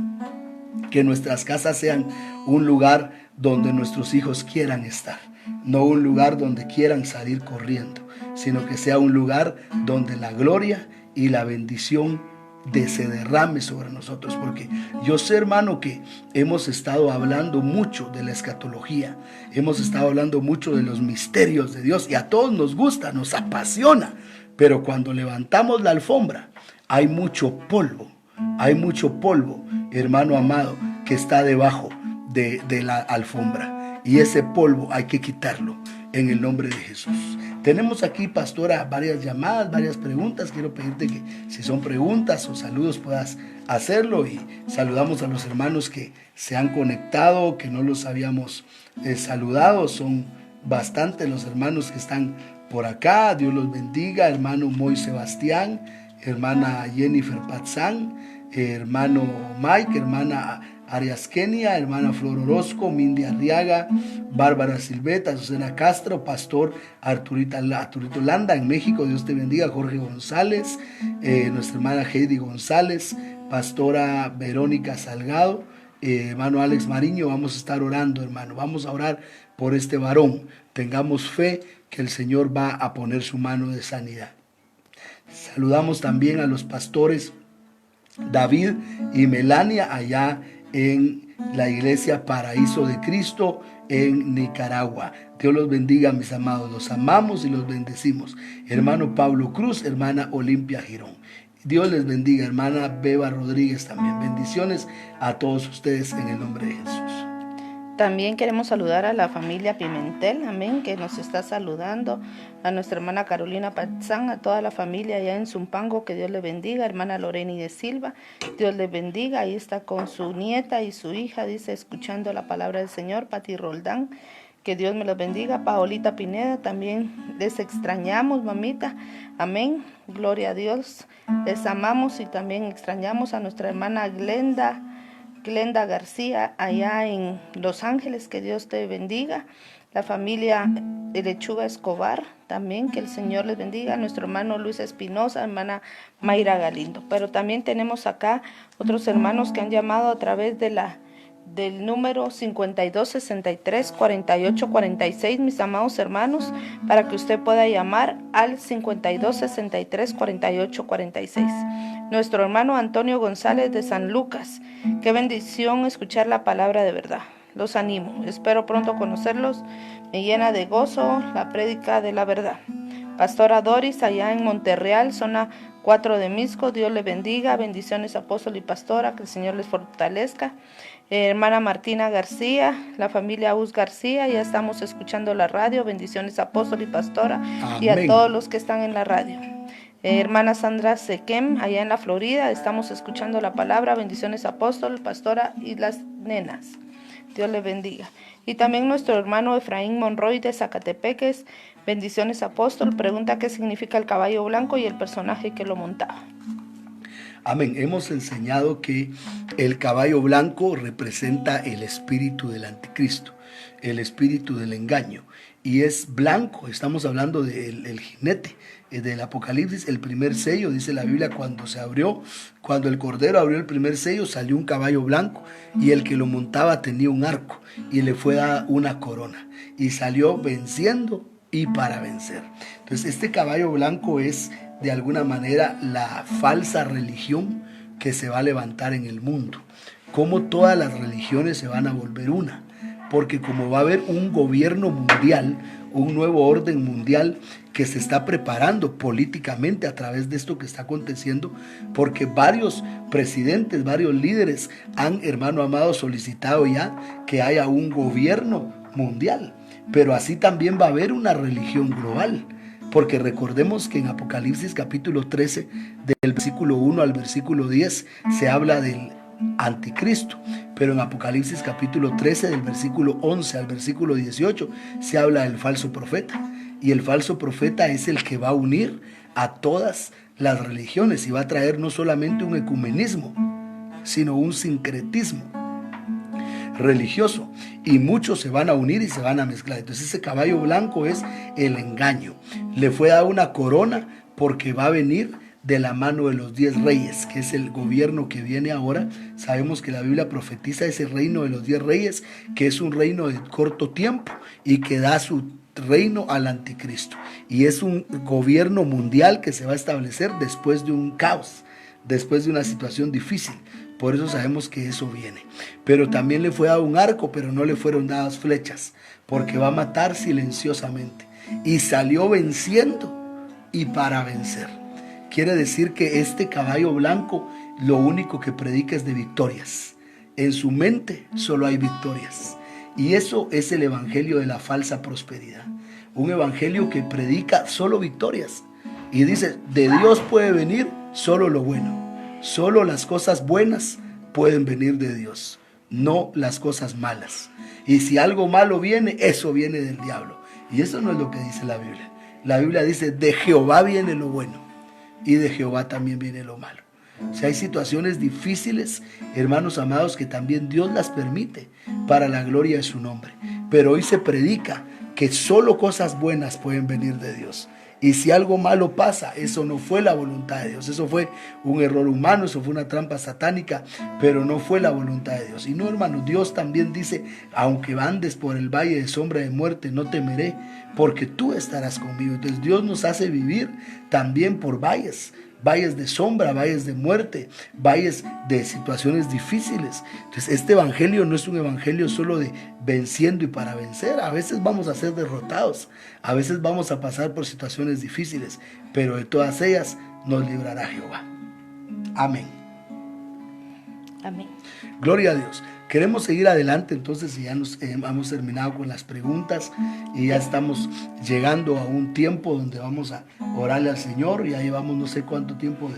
que nuestras casas sean un lugar donde nuestros hijos quieran estar, no un lugar donde quieran salir corriendo, sino que sea un lugar donde la gloria y la bendición se derrame sobre nosotros. Porque yo sé, hermano, que hemos estado hablando mucho de la escatología, hemos estado hablando mucho de los misterios de Dios, y a todos nos gusta, nos apasiona, pero cuando levantamos la alfombra hay mucho polvo, hermano amado, que está debajo de la alfombra, y ese polvo hay que quitarlo en el nombre de Jesús. Tenemos aquí, pastora, varias llamadas, varias preguntas. Quiero pedirte que si son preguntas o saludos puedas hacerlo, y saludamos a los hermanos que se han conectado, que no los habíamos saludado. Son bastantes los hermanos que están por acá. Dios los bendiga. Hermano Moy Sebastián, hermana Jennifer Patzán, hermano Mike, hermana Arias Kenia, hermana Flor Orozco, Mindy Arriaga, Bárbara Silveta, Susana Castro, pastor Arturito Landa en México, Dios te bendiga. Jorge González, nuestra hermana Heidi González, pastora Verónica Salgado, hermano Alex Mariño. Vamos a estar orando, hermano, vamos a orar por este varón. Tengamos fe que el Señor va a poner su mano de sanidad. Saludamos también a los pastores David y Melania allá en la iglesia Paraíso de Cristo en Nicaragua. Dios los bendiga, mis amados, los amamos y los bendecimos. Hermano Pablo Cruz, hermana Olimpia Girón. Dios les bendiga, hermana Beba Rodríguez también. Bendiciones a todos ustedes en el nombre de Jesús.
También queremos saludar a la familia Pimentel, amén, que nos está saludando, a nuestra hermana Carolina Patzán, a toda la familia allá en Zumpango, que Dios le bendiga, hermana Loreni de Silva, Dios le bendiga, ahí está con su nieta y su hija, dice, escuchando la palabra del Señor. Pati Roldán, que Dios me los bendiga. Paolita Pineda, también les extrañamos, mamita, amén, gloria a Dios, les amamos, y también extrañamos a nuestra hermana Glenda García allá en Los Ángeles, que Dios te bendiga. La familia de Lechuga Escobar también, que el Señor les bendiga. Nuestro hermano Luis Espinosa, hermana Mayra Galindo. Pero también tenemos acá otros hermanos que han llamado a través del número 5263-4846, mis amados hermanos, para que usted pueda llamar al 5263-4846. Nuestro hermano Antonio González de San Lucas, qué bendición escuchar la palabra de verdad. Los animo, espero pronto conocerlos, me llena de gozo la prédica de la verdad. Pastora Doris, allá en Monterreal, zona 4 de Misco, Dios le bendiga, bendiciones apóstol y pastora, que el Señor les fortalezca. Hermana Martina García, la familia Uz García, ya estamos escuchando la radio, bendiciones apóstol y pastora. Amén. Y a todos los que están en la radio. Hermana Sandra Sequem, allá en la Florida, estamos escuchando la palabra, bendiciones apóstol, pastora y las nenas. Dios le bendiga. Y también nuestro hermano Efraín Monroy de Zacatepeques, bendiciones apóstol, pregunta qué significa el caballo blanco y el personaje que lo montaba.
Amén. Hemos enseñado que el caballo blanco representa el espíritu del anticristo, el espíritu del engaño, y es blanco. Estamos hablando del jinete del Apocalipsis, el primer sello, dice la Biblia, cuando el Cordero abrió el primer sello, salió un caballo blanco, y el que lo montaba tenía un arco, y le fue dada una corona, y salió venciendo y para vencer. Entonces, este caballo blanco es de alguna manera la falsa religión que se va a levantar en el mundo. Como todas las religiones se van a volver una, porque como va a haber un gobierno mundial, un nuevo orden mundial que se está preparando políticamente a través de esto que está aconteciendo, porque varios presidentes, varios líderes han, hermano amado, solicitado ya que haya un gobierno mundial, pero así también va a haber una religión global, porque recordemos que en Apocalipsis capítulo 13, del versículo 1 al versículo 10, se habla del anticristo, pero en Apocalipsis capítulo 13, del versículo 11 al versículo 18, se habla del falso profeta, y el falso profeta es el que va a unir a todas las religiones y va a traer no solamente un ecumenismo, sino un sincretismo religioso. y muchos se van a unir y se van a mezclar. Entonces ese caballo blanco es el engaño. Le fue dada una corona porque va a venir de la mano de los 10 reyes, que es el gobierno que viene ahora. Sabemos que la Biblia profetiza ese reino de los 10 reyes, que es un reino de corto tiempo y que da su reino al anticristo. Y es un gobierno mundial que se va a establecer después de un caos, después de una situación difícil. Por eso sabemos que eso viene. Pero también le fue dado un arco, pero no le fueron dadas flechas, porque va a matar silenciosamente. Y salió venciendo y para vencer. Quiere decir que este caballo blanco lo único que predica es de victorias. En su mente solo hay victorias. Y eso es el evangelio de la falsa prosperidad. Un evangelio que predica solo victorias. Y dice, de Dios puede venir solo lo bueno. Solo las cosas buenas pueden venir de Dios, no las cosas malas. Y si algo malo viene, eso viene del diablo. Y eso no es lo que dice la Biblia. La Biblia dice, de Jehová viene lo bueno y de Jehová también viene lo malo. O sea, hay situaciones difíciles, hermanos amados, que también Dios las permite para la gloria de su nombre. Pero hoy se predica que solo cosas buenas pueden venir de Dios. Y si algo malo pasa, eso no fue la voluntad de Dios. Eso fue un error humano, eso fue una trampa satánica, pero no fue la voluntad de Dios. Y no, hermano, Dios también dice, aunque andes por el valle de sombra de muerte, no temeré, porque tú estarás conmigo. Entonces Dios nos hace vivir también por valles de sombra, valles de muerte, valles de situaciones difíciles. Entonces este evangelio no es un evangelio solo de venciendo y para vencer. A veces vamos a ser derrotados, a veces vamos a pasar por situaciones difíciles, pero de todas ellas nos librará Jehová. Amén.
Amén.
Gloria a Dios. Queremos seguir adelante, entonces ya nos hemos terminado con las preguntas y ya estamos llegando a un tiempo donde vamos a orarle al Señor. Ya llevamos no sé cuánto tiempo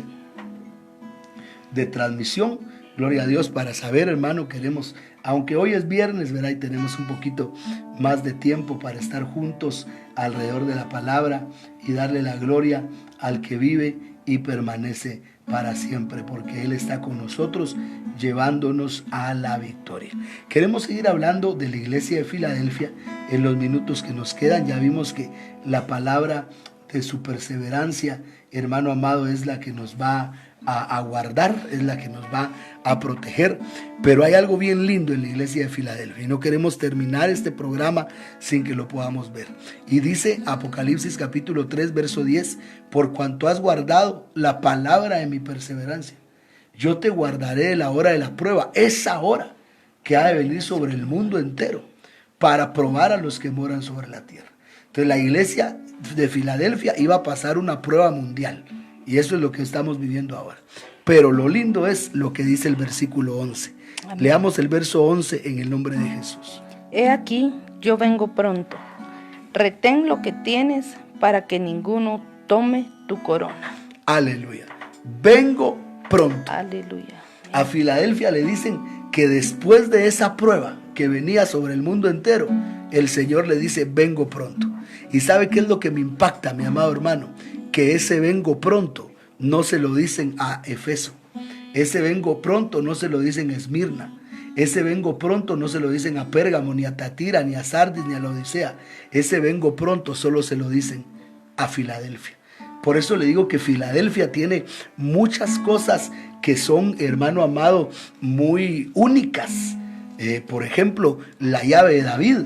de transmisión. Gloria a Dios, para saber, hermano, queremos, aunque hoy es viernes, ¿verdad? Y tenemos un poquito más de tiempo para estar juntos alrededor de la palabra y darle la gloria al que vive y permanece para siempre, porque Él está con nosotros llevándonos a la victoria. Queremos seguir hablando de la iglesia de Filadelfia en los minutos que nos quedan. Ya vimos que la palabra de su perseverancia, hermano amado, es la que nos va a guardar, es la que nos va a proteger. Pero hay algo bien lindo en la iglesia de Filadelfia y no queremos terminar este programa sin que lo podamos ver. Y dice Apocalipsis capítulo 3 verso 10, por cuanto has guardado la palabra de mi perseverancia, yo te guardaré de la hora de la prueba, esa hora que ha de venir sobre el mundo entero para probar a los que moran sobre la tierra. Entonces la iglesia de Filadelfia iba a pasar una prueba mundial. Y eso es lo que estamos viviendo ahora. Pero lo lindo es lo que dice el versículo 11. Amén. Leamos el verso 11 en el nombre de Jesús.
He aquí, yo vengo pronto. Retén lo que tienes para que ninguno tome tu corona.
Aleluya. Vengo pronto.
Aleluya.
A Filadelfia le dicen que después de esa prueba que venía sobre el mundo entero, el Señor le dice, vengo pronto. ¿Y sabe qué es lo que me impacta, mi amado hermano? Que ese vengo pronto no se lo dicen a Efeso. Ese vengo pronto no se lo dicen a Esmirna. Ese vengo pronto no se lo dicen a Pérgamo, ni a Tatira, ni a Sardis, ni a la Odisea. Ese vengo pronto solo se lo dicen a Filadelfia. Por eso le digo que Filadelfia tiene muchas cosas que son, hermano amado, muy únicas. Por ejemplo, la llave de David.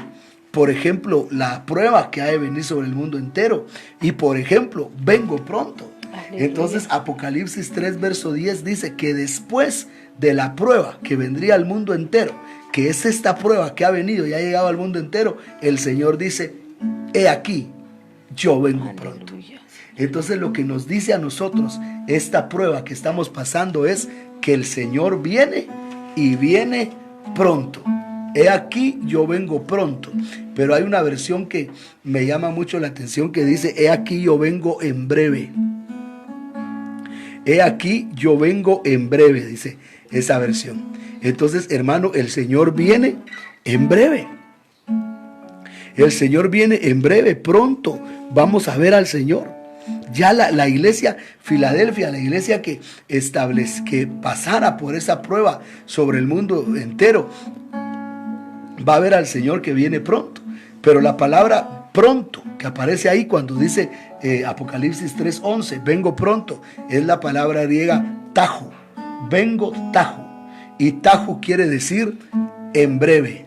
Por ejemplo, la prueba que ha de venir sobre el mundo entero. Y por ejemplo, vengo pronto. Aleluya. Entonces Apocalipsis 3 verso 10 dice que después de la prueba que vendría al mundo entero, que es esta prueba que ha venido y ha llegado al mundo entero, el Señor dice, he aquí, yo vengo pronto. Aleluya. Entonces lo que nos dice a nosotros esta prueba que estamos pasando es que el Señor viene y viene pronto. He aquí, yo vengo pronto. Pero hay una versión que me llama mucho la atención que dice, he aquí, yo vengo en breve. He aquí, yo vengo en breve, dice esa versión. Entonces, hermano, el Señor viene en breve. El Señor viene en breve, pronto. Vamos a ver al Señor. Ya la iglesia Filadelfia, la iglesia que pasara por esa prueba sobre el mundo entero, va a ver al Señor que viene pronto. Pero la palabra pronto, que aparece ahí cuando dice Apocalipsis 3:11, vengo pronto, es la palabra griega tajo, vengo tajo. Y tajo quiere decir en breve,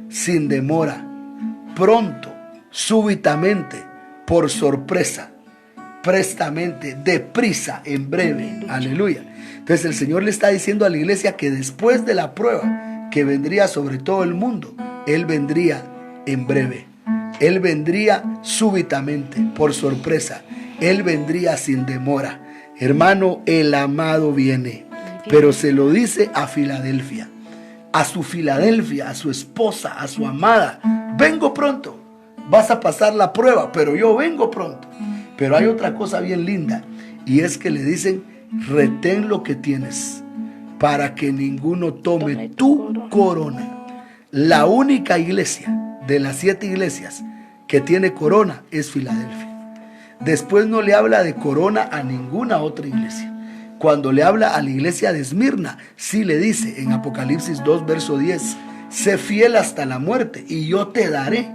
sin demora, pronto, súbitamente, por sorpresa, prestamente, deprisa, en breve. Aleluya. Entonces el Señor le está diciendo a la iglesia que después de la prueba que vendría sobre todo el mundo, Él vendría en breve. Él vendría súbitamente, por sorpresa. Él vendría sin demora. Hermano, el amado viene. Pero se lo dice a Filadelfia. A su Filadelfia, a su esposa, a su amada. Vengo pronto. Vas a pasar la prueba, pero yo vengo pronto. Pero hay otra cosa bien linda. Y es que le dicen, retén lo que tienes para que ninguno tome tu corona. La única iglesia de las 7 iglesias que tiene corona es Filadelfia. Después no le habla de corona a ninguna otra iglesia. Cuando le habla a la iglesia de Esmirna, sí le dice en Apocalipsis 2, verso 10, sé fiel hasta la muerte y yo te daré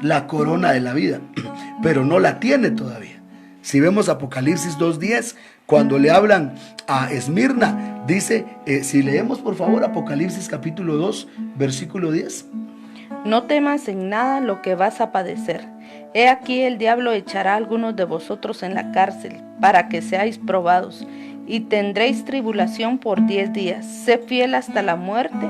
la corona de la vida. Pero no la tiene todavía. Si vemos Apocalipsis 2:10, cuando le hablan a Esmirna, dice, si leemos por favor Apocalipsis capítulo 2, versículo 10.
No temas en nada lo que vas a padecer. He aquí el diablo echará a algunos de vosotros en la cárcel, para que seáis probados, y tendréis tribulación por 10 días. Sé fiel hasta la muerte,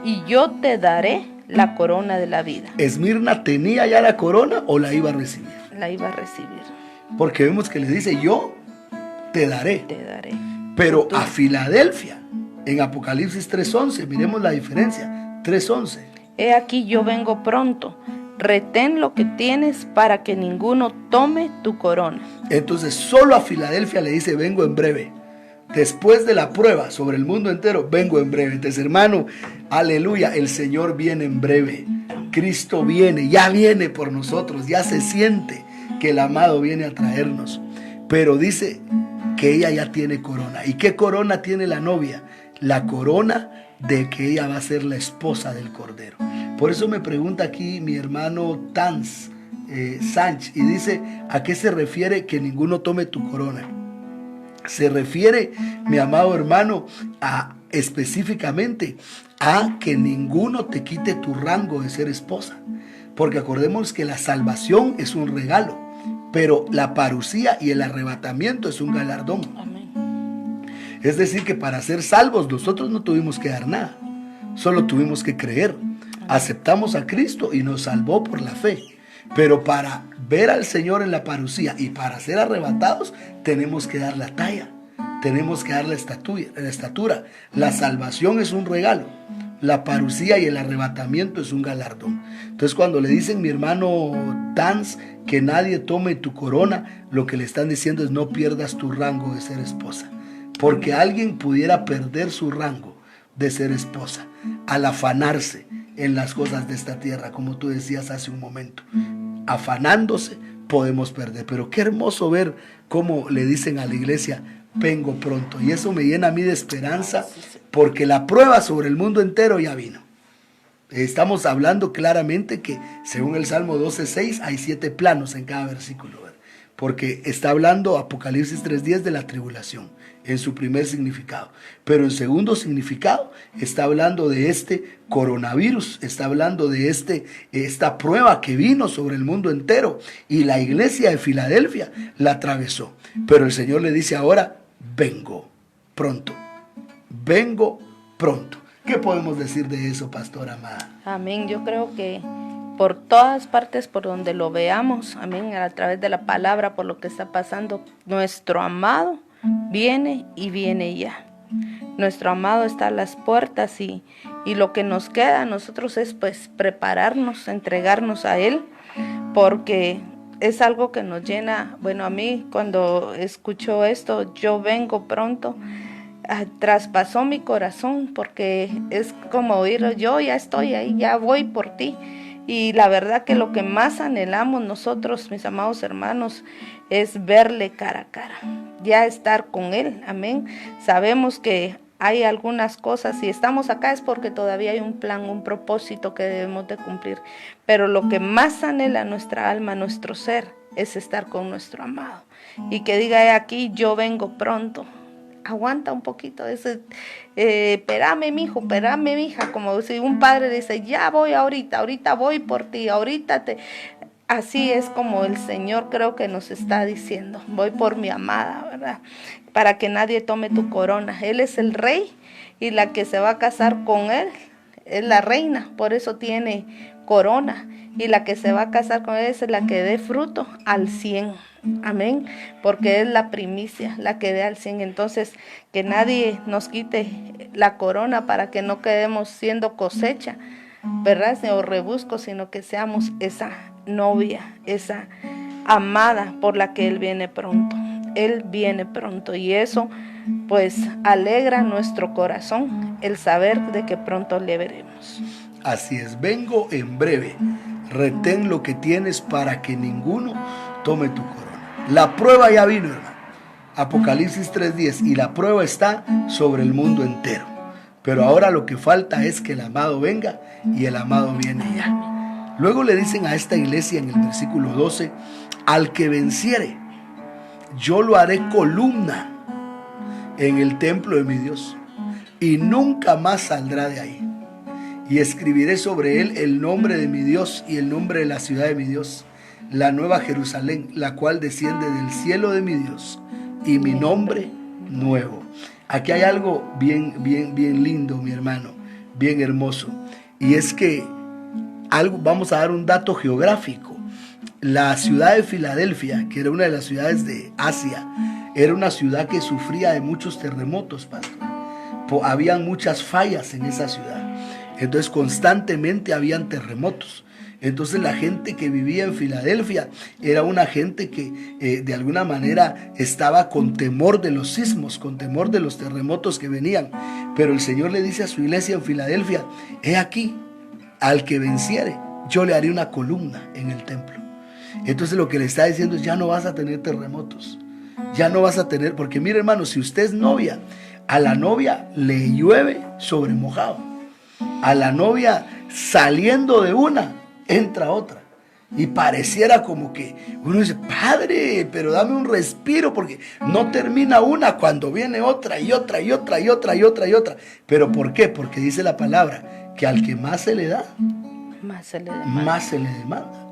y yo te daré la corona de la vida.
¿Esmirna tenía ya la corona o la iba a recibir?
La iba a recibir.
Porque vemos que le dice, yo te daré.
Te daré.
Pero a Filadelfia, en Apocalipsis 3:11, miremos la diferencia, 3:11.
He aquí yo vengo pronto, retén lo que tienes para que ninguno tome tu corona.
Entonces solo a Filadelfia le dice, vengo en breve. Después de la prueba sobre el mundo entero, vengo en breve. Entonces, hermano, aleluya, el Señor viene en breve. Cristo viene, ya viene por nosotros, ya se siente que el amado viene a traernos. Pero dice que ella ya tiene corona. ¿Y qué corona tiene la novia? La corona de que ella va a ser la esposa del Cordero. Por eso me pregunta aquí mi hermano Tanz Sánchez y dice, ¿a qué se refiere que ninguno tome tu corona? Se refiere, mi amado hermano, específicamente a que ninguno te quite tu rango de ser esposa. Porque acordemos que la salvación es un regalo, pero la parucía y el arrebatamiento es un galardón.
Amén.
Es decir, que para ser salvos nosotros no tuvimos que dar nada, solo tuvimos que creer. Aceptamos a Cristo y nos salvó por la fe. Pero para ver al Señor en la parucía y para ser arrebatados, tenemos que dar la talla, tenemos que dar la estatura. La salvación es un regalo, la parucía y el arrebatamiento es un galardón. Entonces, cuando le dicen, mi hermano Tanz, que nadie tome tu corona, lo que le están diciendo es no pierdas tu rango de ser esposa. Porque alguien pudiera perder su rango de ser esposa al afanarse en las cosas de esta tierra, como tú decías hace un momento. Afanándose podemos perder. Pero qué hermoso ver cómo le dicen a la iglesia, vengo pronto. Y eso me llena a mí de esperanza, porque la prueba sobre el mundo entero ya vino. Estamos hablando claramente que según el Salmo 12:6 hay 7 planos en cada versículo, ¿verdad? Porque está hablando Apocalipsis 3:10 de la tribulación en su primer significado, pero en segundo significado está hablando de este coronavirus, está hablando de esta prueba que vino sobre el mundo entero, y la iglesia de Filadelfia la atravesó. Pero el Señor le dice ahora, vengo pronto, vengo pronto. ¿Qué podemos decir de eso, pastora amada?
Amén. Yo creo que por todas partes, por donde lo veamos, amén, a través de la palabra, por lo que está pasando, nuestro amado viene y viene ya. Nuestro amado está a las puertas y lo que nos queda a nosotros es pues prepararnos, entregarnos a Él, porque es algo que nos llena. Bueno, a mí cuando escucho esto, yo vengo pronto, traspasó mi corazón, porque es como oír, yo ya estoy ahí, ya voy por ti. Y la verdad que lo que más anhelamos nosotros, mis amados hermanos, es verle cara a cara, ya estar con Él, amén. Sabemos que hay algunas cosas, si estamos acá es porque todavía hay un plan, un propósito que debemos de cumplir, pero lo que más anhela nuestra alma, nuestro ser, es estar con nuestro amado, y que diga aquí, yo vengo pronto. Aguanta un poquito, espérame mijo, espérame mija, como si un padre dice, ya voy ahorita voy por ti, así es como el Señor creo que nos está diciendo, voy por mi amada, ¿verdad? Para que nadie tome tu corona. Él es el rey y la que se va a casar con él es la reina, por eso tiene corona, y la que se va a casar con él es la que dé fruto al 100. Amén, porque es la primicia, la que dé al 100. Entonces, que nadie nos quite la corona para que no quedemos siendo cosecha, ¿verdad? O rebusco, sino que seamos esa novia, esa amada por la que Él viene pronto. Él viene pronto, y eso pues alegra nuestro corazón, el saber de que pronto le veremos.
Así es, vengo en breve. Retén lo que tienes para que ninguno tome tu corona. La prueba ya vino, hermano. Apocalipsis 3:10, y la prueba está sobre el mundo entero. Pero ahora lo que falta es que el amado venga, y el amado viene ya. Luego le dicen a esta iglesia en el versículo 12, al que venciere, yo lo haré columna en el templo de mi Dios, y nunca más saldrá de ahí. Y escribiré sobre él el nombre de mi Dios y el nombre de la ciudad de mi Dios, la nueva Jerusalén, la cual desciende del cielo de mi Dios, y mi nombre nuevo. Aquí hay algo bien lindo, mi hermano, bien hermoso. Y es que vamos a dar un dato geográfico. La ciudad de Filadelfia, que era una de las ciudades de Asia, era una ciudad que sufría de muchos terremotos, pastor. Habían muchas fallas en esa ciudad. Entonces constantemente habían terremotos. Entonces la gente que vivía en Filadelfia era una gente que de alguna manera estaba con temor de los sismos, con temor de los terremotos que venían. Pero el Señor le dice a su iglesia en Filadelfia, he aquí, al que venciere, yo le haré una columna en el templo. Entonces lo que le está diciendo es, ya no vas a tener terremotos, ya no vas a tener, porque mire hermano, si usted es novia, a la novia le llueve sobre mojado. A la novia saliendo de una, entra otra. Y pareciera como que uno dice, padre, pero dame un respiro, porque no termina una cuando viene otra y otra y otra y otra y otra y otra. ¿Pero por qué? Porque dice la palabra que al que más se le da, más se le demanda.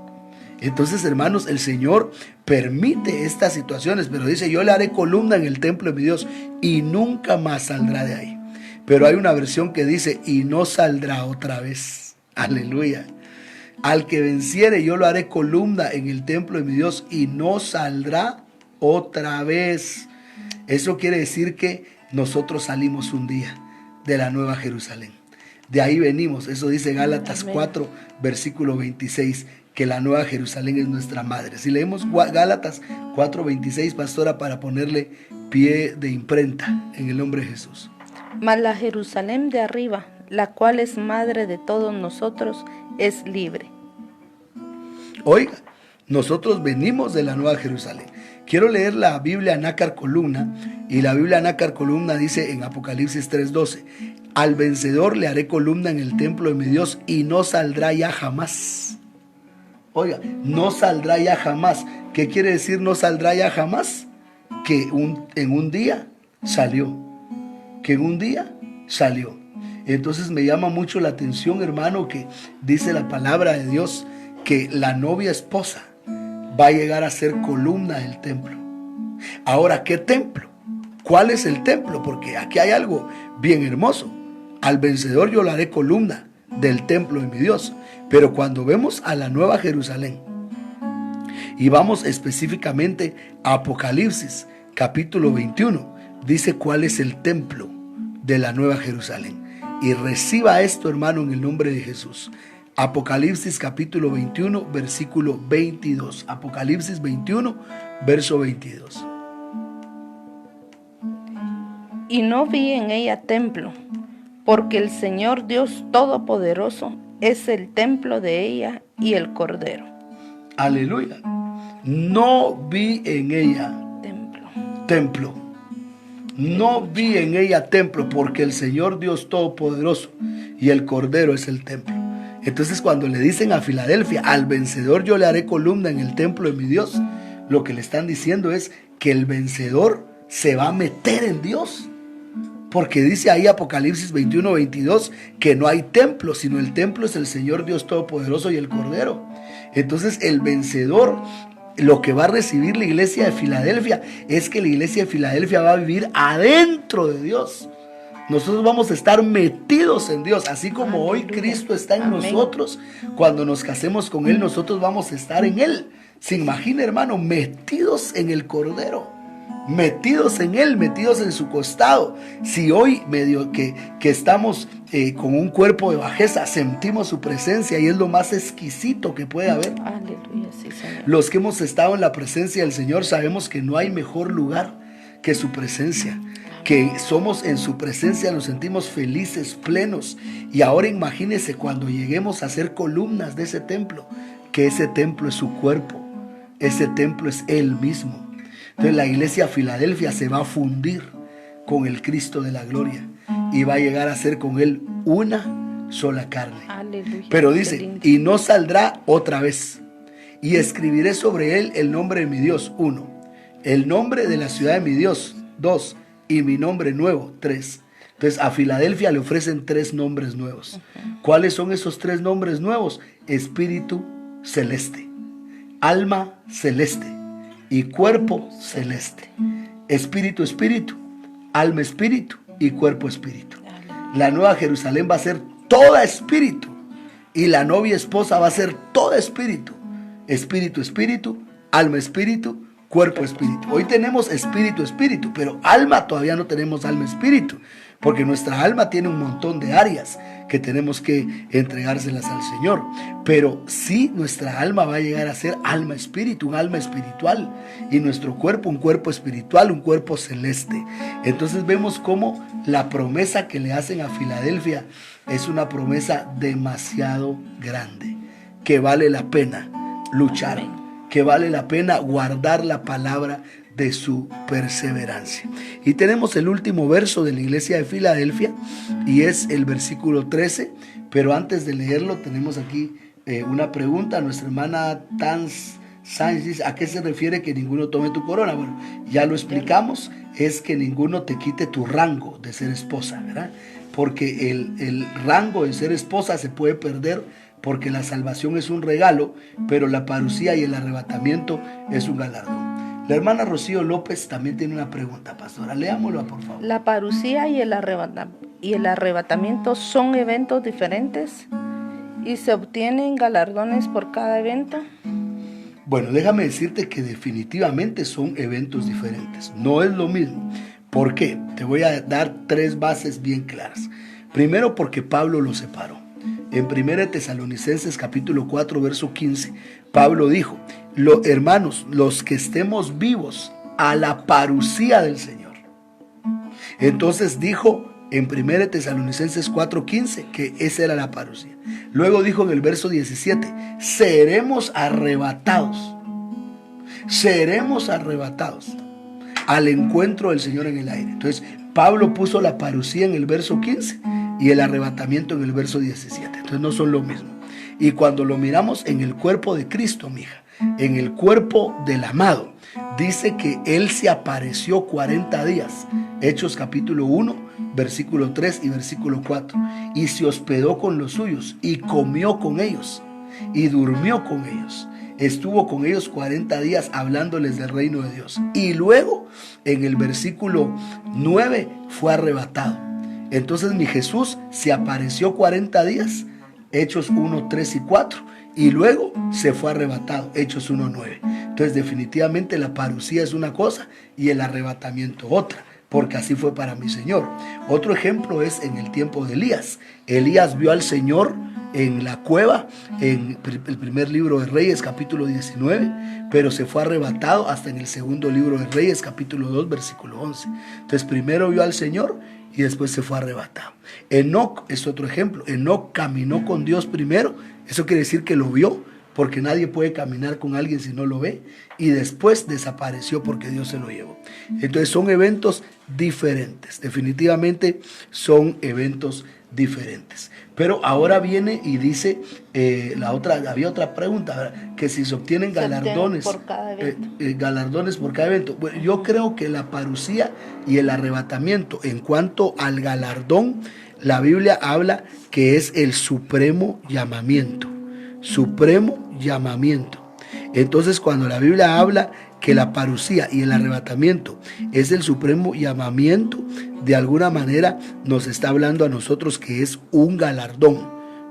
Entonces, hermanos, el Señor permite estas situaciones, pero dice, yo le haré columna en el templo de mi Dios y nunca más saldrá de ahí. Pero hay una versión que dice, y no saldrá otra vez. Aleluya. Al que venciere, yo lo haré columna en el templo de mi Dios y no saldrá otra vez. Eso quiere decir que nosotros salimos un día de la Nueva Jerusalén. De ahí venimos. Eso dice Gálatas 4, versículo 26, que la Nueva Jerusalén es nuestra madre. Si leemos Gálatas 4, 26, pastora, para ponerle pie de imprenta en el nombre de Jesús.
Mas la Jerusalén de arriba, la cual es madre de todos nosotros, es libre.
Oiga, nosotros venimos de la Nueva Jerusalén. Quiero leer la Biblia Nácar Columna, y la Biblia Nácar Columna dice en Apocalipsis 3:12, al vencedor le haré columna en el templo de mi Dios y no saldrá ya jamás. Oiga, no saldrá ya jamás. ¿Qué quiere decir no saldrá ya jamás? Que en un día salió. Que en un día salió. Entonces me llama mucho la atención, hermano, que dice la palabra de Dios que la novia esposa va a llegar a ser columna del templo. Ahora, ¿qué templo? ¿Cuál es el templo? Porque aquí hay algo bien hermoso. Al vencedor yo le haré columna del templo de mi Dios. Pero cuando vemos a la Nueva Jerusalén y vamos específicamente a Apocalipsis capítulo 21, dice cuál es el templo de la Nueva Jerusalén. Y reciba esto, hermano, en el nombre de Jesús. Apocalipsis capítulo 21, versículo 22. Apocalipsis 21, verso 22.
Y no vi en ella templo, porque el Señor Dios Todopoderoso es el templo de ella y el Cordero.
Aleluya. No vi en ella templo. No vi en ella templo, porque el Señor Dios Todopoderoso y el Cordero es el templo. Entonces, cuando le dicen a Filadelfia, al vencedor yo le haré columna en el templo de mi Dios, lo que le están diciendo es que el vencedor se va a meter en Dios. Porque dice ahí Apocalipsis 21-22 que no hay templo, sino el templo es el Señor Dios Todopoderoso y el Cordero. Entonces, el vencedor, lo que va a recibir la iglesia de Filadelfia es que la iglesia de Filadelfia va a vivir adentro de Dios. Nosotros vamos a estar metidos en Dios, así como hoy Cristo está en nosotros. Cuando nos casemos con Él, nosotros vamos a estar en Él. Se imagina, hermano, metidos en el Cordero, metidos en Él, metidos en su costado. Si hoy medio que estamos con un cuerpo de bajeza, sentimos su presencia y es lo más exquisito que puede haber.
Aleluya, sí, Señor.
Los que hemos estado en la presencia del Señor sabemos que no hay mejor lugar que su presencia, que somos en su presencia, nos sentimos felices, plenos. Y ahora imagínense cuando lleguemos a ser columnas de ese templo, que ese templo es su cuerpo, ese templo es Él mismo. Entonces la iglesia de Filadelfia se va a fundir con el Cristo de la gloria y va a llegar a ser con Él una sola carne.
Aleluya.
Pero dice, y no saldrá otra vez, y escribiré sobre él el nombre de mi Dios, 1, el nombre de la ciudad de mi Dios, 2, y mi nombre nuevo, 3. Entonces a Filadelfia le ofrecen 3 nombres nuevos. ¿Cuáles son esos 3 nombres nuevos? Espíritu celeste, alma celeste y cuerpo celeste. Espíritu, espíritu, alma, espíritu y cuerpo, espíritu. La nueva Jerusalén va a ser toda espíritu y la novia esposa va a ser toda espíritu. Espíritu, espíritu, alma, espíritu, cuerpo, espíritu. Hoy tenemos espíritu, espíritu, pero alma todavía no tenemos alma, espíritu, porque nuestra alma tiene un montón de áreas que tenemos que entregárselas al Señor. Pero sí, nuestra alma va a llegar a ser alma, espíritu, un alma espiritual, y nuestro cuerpo, un cuerpo espiritual, un cuerpo celeste. Entonces vemos cómo la promesa que le hacen a Filadelfia es una promesa demasiado grande, que vale la pena luchar, que vale la pena guardar la palabra de su perseverancia. Y tenemos el último verso de la iglesia de Filadelfia y es el versículo 13, pero antes de leerlo tenemos aquí una pregunta. Nuestra hermana Tans Sáenz dice, ¿a qué se refiere que ninguno tome tu corona? Bueno, ya lo explicamos, es que ninguno te quite tu rango de ser esposa, ¿verdad? Porque el rango de ser esposa se puede perder, porque la salvación es un regalo, pero la parucía y el arrebatamiento es un galardón. La hermana Rocío López también tiene una pregunta, pastora. Leámosla, por favor.
¿La parucía y el arrebatamiento son eventos diferentes y se obtienen galardones por cada evento?
Bueno, déjame decirte que definitivamente son eventos diferentes. No es lo mismo. ¿Por qué? Te voy a dar 3 bases bien claras. Primero, porque Pablo lo separó. En 1 Tesalonicenses capítulo 4, verso 15, Pablo dijo, hermanos, los que estemos vivos a la parucía del Señor. Entonces dijo en 1 Tesalonicenses 4:15 que esa era la parucía. Luego dijo en el verso 17, seremos arrebatados al encuentro del Señor en el aire. Entonces Pablo puso la parucía en el verso 15 y el arrebatamiento en el verso 17. Entonces no son lo mismo. Y cuando lo miramos en el cuerpo de Cristo, mija, en el cuerpo del amado, dice que Él se apareció 40 días. Hechos capítulo 1, versículo 3 y versículo 4. Y se hospedó con los suyos y comió con ellos y durmió con ellos. Estuvo con ellos 40 días hablándoles del reino de Dios. Y luego en el versículo 9 fue arrebatado. Entonces mi Jesús se apareció 40 días, Hechos 1, 3 y 4, y luego se fue arrebatado, Hechos 1, 9. Entonces definitivamente la parucía es una cosa y el arrebatamiento otra, porque así fue para mi Señor. Otro ejemplo es en el tiempo de Elías. Elías vio al Señor en la cueva, en el primer libro de Reyes, capítulo 19, pero se fue arrebatado hasta en el segundo libro de Reyes, capítulo 2, versículo 11. Entonces primero vio al Señor y después se fue arrebatado. Enoc es otro ejemplo. Enoc caminó con Dios primero, eso quiere decir que lo vio, porque nadie puede caminar con alguien si no lo ve, y después desapareció porque Dios se lo llevó. Entonces son eventos diferentes, definitivamente son eventos diferentes. Pero ahora viene y dice, había otra pregunta, ¿verdad? Que si se obtienen galardones
por cada evento.
Galardones por cada evento. Bueno, yo creo que la parucía y el arrebatamiento, en cuanto al galardón, la Biblia habla que es el supremo llamamiento. Supremo llamamiento. Entonces, cuando la Biblia habla que la parucía y el arrebatamiento es el supremo llamamiento, de alguna manera nos está hablando a nosotros que es un galardón,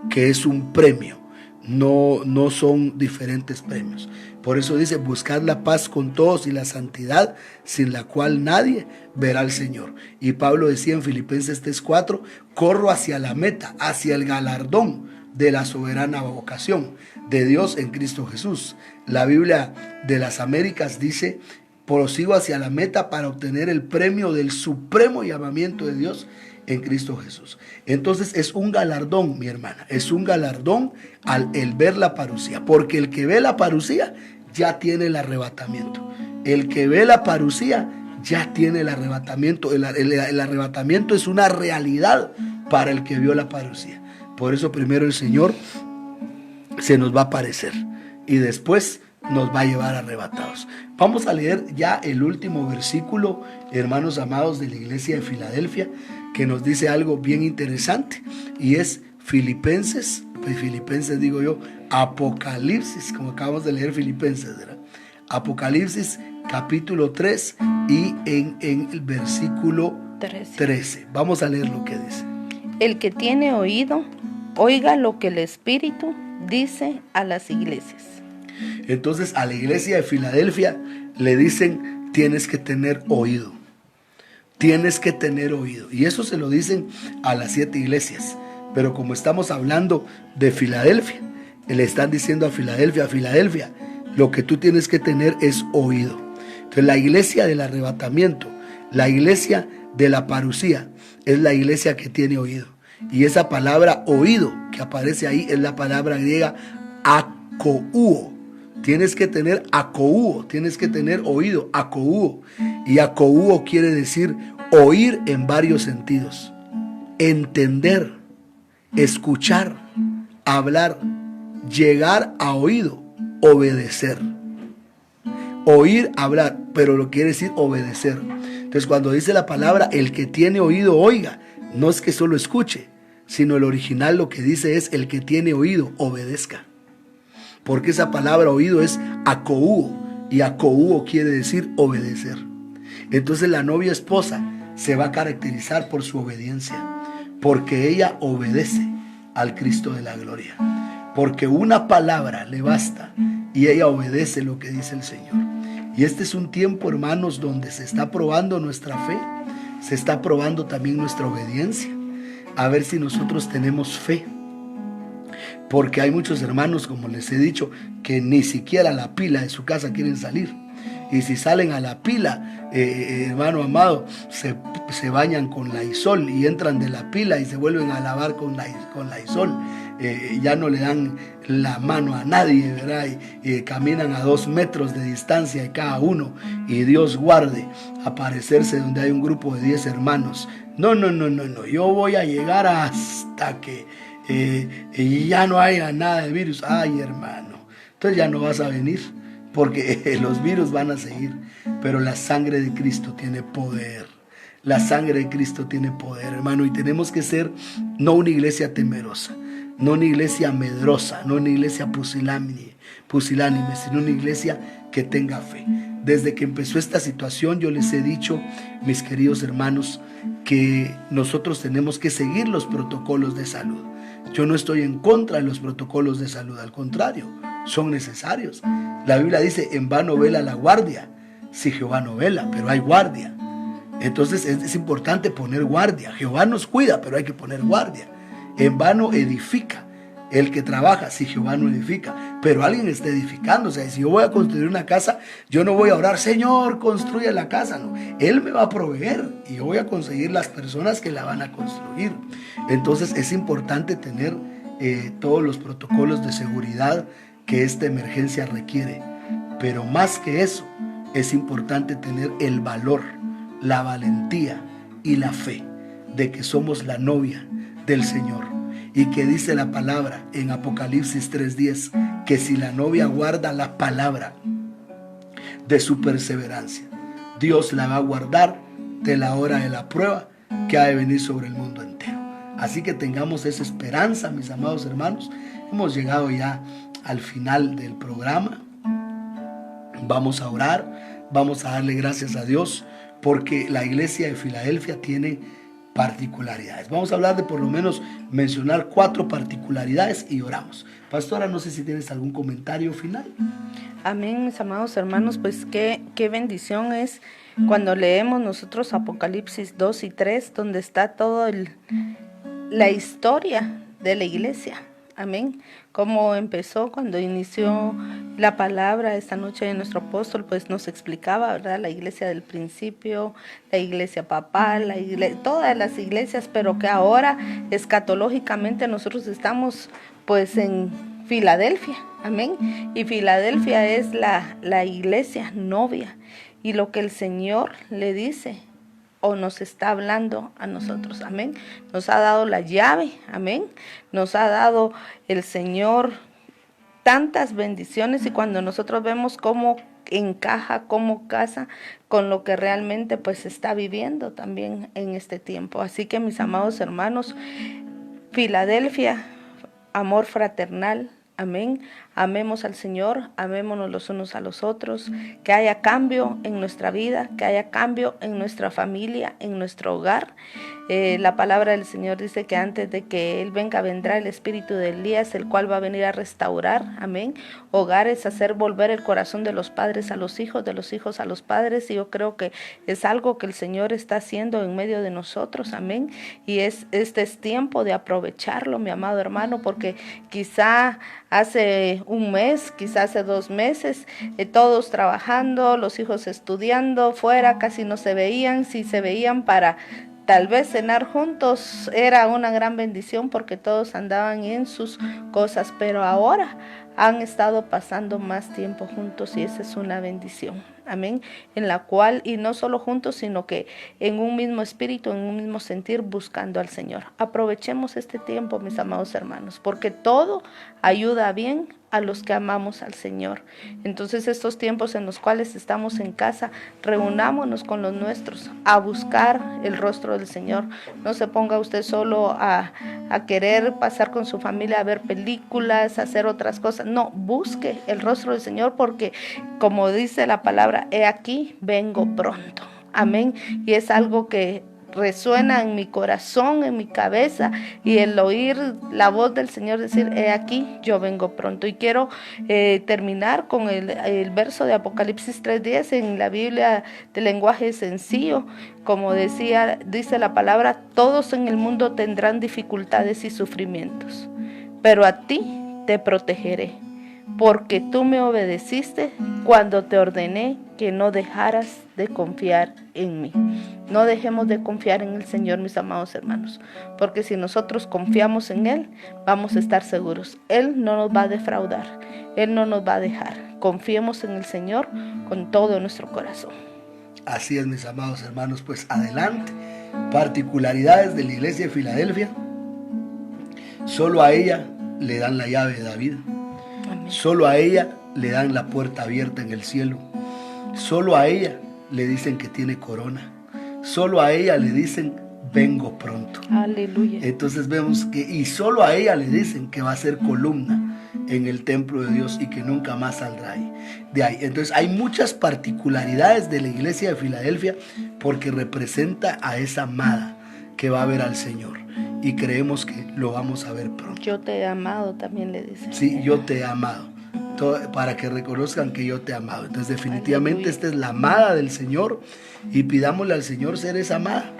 que es un premio. No son diferentes premios. Por eso dice, buscad la paz con todos y la santidad, sin la cual nadie verá al Señor. Y Pablo decía en Filipenses 3:4, corro hacia la meta, hacia el galardón de la soberana vocación de Dios en Cristo Jesús. La Biblia de las Américas dice, prosigo hacia la meta para obtener el premio del supremo llamamiento de Dios en Cristo Jesús. Entonces es un galardón, mi hermana, es un galardón el ver la parucía, porque el que ve la parucía ya tiene el arrebatamiento. El que ve la parucía ya tiene el arrebatamiento. El arrebatamiento es una realidad para el que vio la parucía. Por eso primero el Señor se nos va a aparecer y después nos va a llevar arrebatados. Vamos a leer ya el último versículo, hermanos amados, de la iglesia de Filadelfia, que nos dice algo bien interesante, y es Filipenses digo yo, Apocalipsis, como acabamos de leer Filipenses, ¿verdad? Apocalipsis capítulo 3 y en el versículo 13. Vamos a leer lo que dice.
El que tiene oído, oiga lo que el Espíritu dice a las iglesias.
Entonces a la iglesia de Filadelfia le dicen, tienes que tener oído. Tienes que tener oído. Y eso se lo dicen a las 7 iglesias. Pero como estamos hablando de Filadelfia, le están diciendo a Filadelfia, lo que tú tienes que tener es oído. Entonces la iglesia del arrebatamiento, la iglesia de la parucía, es la iglesia que tiene oído. Y esa palabra oído que aparece ahí es la palabra griega akouo. Tienes que tener akouo, tienes que tener oído, akouo. Y akouo quiere decir oír en varios sentidos. Entender, escuchar, hablar, llegar a oído, obedecer. Oír, hablar, pero lo quiere decir obedecer. Entonces cuando dice la palabra, el que tiene oído, oiga, no es que solo escuche, sino el original lo que dice es, el que tiene oído, obedezca. Porque esa palabra oído es akouo, y akouo quiere decir obedecer. Entonces la novia esposa se va a caracterizar por su obediencia, porque ella obedece al Cristo de la gloria. Porque una palabra le basta y ella obedece lo que dice el Señor. Y este es un tiempo, hermanos, donde se está probando nuestra fe, se está probando también nuestra obediencia, a ver si nosotros tenemos fe. Porque hay muchos hermanos, como les he dicho, que ni siquiera a la pila de su casa quieren salir. Y si salen a la pila, hermano amado, se bañan con Lysol y entran de la pila y se vuelven a lavar con Lysol. Ya no le dan la mano a nadie, ¿verdad? Y caminan a 2 metros de distancia de cada uno. Y Dios guarde aparecerse donde hay un grupo de 10 hermanos. No. Yo voy a llegar hasta que ya no haya nada de virus. Ay, hermano, entonces ya no vas a venir, porque los virus van a seguir. Pero la sangre de Cristo tiene poder. La sangre de Cristo tiene poder, hermano. Y tenemos que ser no una iglesia temerosa, no una iglesia medrosa, no una iglesia pusilánime, sino una iglesia que tenga fe. Desde que empezó esta situación yo les he dicho, mis queridos hermanos, que nosotros tenemos que seguir los protocolos de salud. Yo no estoy en contra de los protocolos de salud, al contrario, son necesarios. La Biblia dice, en vano vela la guardia, si Jehová no vela, pero hay guardia. Entonces es importante poner guardia. Jehová nos cuida, pero hay que poner guardia. En vano edifica el que trabaja, si Jehová no edifica, pero alguien está edificando. O sea, si yo voy a construir una casa, yo no voy a orar, Señor, construye la casa. No, Él me va a proveer y yo voy a conseguir las personas que la van a construir. Entonces es importante tener todos los protocolos de seguridad que esta emergencia requiere. Pero más que eso, es importante tener el valor, la valentía y la fe de que somos la novia del Señor. Y que dice la palabra en Apocalipsis 3:10, que si la novia guarda la palabra de su perseverancia, Dios la va a guardar de la hora de la prueba que ha de venir sobre el mundo entero. Así que tengamos esa esperanza, mis amados hermanos. Hemos llegado ya al final del programa. Vamos a orar, vamos a darle gracias a Dios porque la iglesia de Filadelfia tiene particularidades. Vamos a hablar de por lo menos mencionar 4 particularidades y oramos. Pastora, no sé si tienes algún comentario final.
Amén, mis amados hermanos, pues qué bendición es cuando leemos nosotros Apocalipsis 2 y 3, donde está toda la historia de la iglesia. Amén. Cómo empezó cuando inició la palabra esta noche de nuestro apóstol, pues nos explicaba, ¿verdad? La iglesia del principio, la iglesia papal, todas las iglesias, pero que ahora escatológicamente nosotros estamos pues en Filadelfia. Amén. Y Filadelfia es la iglesia novia. Y lo que el Señor le dice o nos está hablando a nosotros, amén. Nos ha dado la llave, amén. Nos ha dado el Señor tantas bendiciones y cuando nosotros vemos cómo encaja, cómo casa con lo que realmente pues está viviendo también en este tiempo. Así que mis amados hermanos, Filadelfia, amor fraternal, amén. Amemos al Señor, amémonos los unos a los otros, que haya cambio en nuestra vida, que haya cambio en nuestra familia, en nuestro hogar. La palabra del Señor dice que antes de que Él venga vendrá el espíritu de Elías, el cual va a venir a restaurar, amén, hogares, hacer volver el corazón de los padres a los hijos, de los hijos a los padres, y yo creo que es algo que el Señor está haciendo en medio de nosotros, amén, y este es tiempo de aprovecharlo, mi amado hermano, porque quizá hace un mes, quizá hace 2 meses, todos trabajando, los hijos estudiando, fuera casi no se veían, si se veían para tal vez cenar juntos era una gran bendición porque todos andaban en sus cosas, pero ahora han estado pasando más tiempo juntos y esa es una bendición, amén, en la cual, y no solo juntos, sino que en un mismo espíritu, en un mismo sentir, buscando al Señor. Aprovechemos este tiempo, mis amados hermanos, porque todo ayuda bien a los que amamos al Señor. Entonces estos tiempos en los cuales estamos en casa, reunámonos con los nuestros a buscar el rostro del Señor. No se ponga usted solo a querer pasar con su familia a ver películas, a hacer otras cosas. No, busque el rostro del Señor porque, como dice la palabra, he aquí, vengo pronto. Amén. Y es algo que resuena en mi corazón, en mi cabeza, y el oír la voz del Señor decir, he aquí, yo vengo pronto. Y quiero terminar con el verso de Apocalipsis 3:10 en la Biblia de lenguaje sencillo. Como dice la palabra, todos en el mundo tendrán dificultades y sufrimientos, pero a ti te protegeré, porque tú me obedeciste cuando te ordené que no dejaras de confiar en mí. No dejemos de confiar en el Señor, mis amados hermanos, porque si nosotros confiamos en Él, vamos a estar seguros. Él no nos va a defraudar, Él no nos va a dejar. Confiemos en el Señor con todo nuestro corazón.
Así es, mis amados hermanos, pues adelante. Particularidades de la iglesia de Filadelfia. Solo a ella le dan la llave de David.
Amén.
Solo a ella le dan la puerta abierta en el cielo. Solo a ella le dicen que tiene corona. Solo a ella le dicen, vengo pronto.
Aleluya.
Entonces vemos que, y solo a ella le dicen que va a ser columna en el templo de Dios y que nunca más saldrá de ahí. Entonces hay muchas particularidades de la iglesia de Filadelfia porque representa a esa amada que va a ver al Señor y creemos que lo vamos a ver pronto.
Yo te he amado, también le dicen.
Sí, yo te he amado. Para que reconozcan que yo te he amado. Entonces definitivamente esta es la amada del Señor y pidámosle al Señor ser esa amada.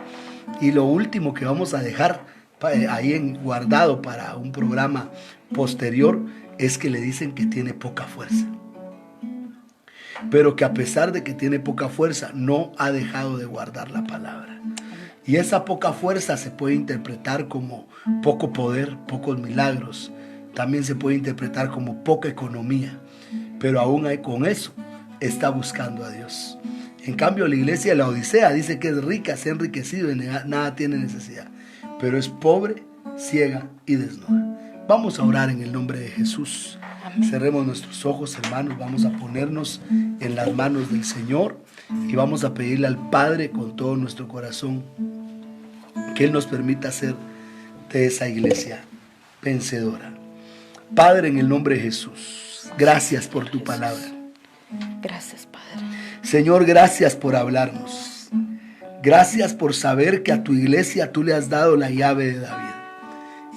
Y lo último que vamos a dejar ahí guardado para un programa posterior es que le dicen que tiene poca fuerza, pero que a pesar de que tiene poca fuerza no ha dejado de guardar la palabra. Y esa poca fuerza se puede interpretar como poco poder, pocos milagros, también se puede interpretar como poca economía, pero aún con eso está buscando a Dios. En cambio, la iglesia de la Odisea dice que es rica, se ha enriquecido y nada tiene necesidad, pero es pobre, ciega y desnuda. Vamos a orar en el nombre de Jesús.
Amén.
Cerremos nuestros ojos, hermanos, vamos a ponernos en las manos del Señor y vamos a pedirle al Padre con todo nuestro corazón que Él nos permita ser de esa iglesia vencedora. Padre, en el nombre de Jesús, gracias por tu palabra.
Gracias, Padre.
Señor, gracias por hablarnos. Gracias por saber que a tu iglesia tú le has dado la llave de David.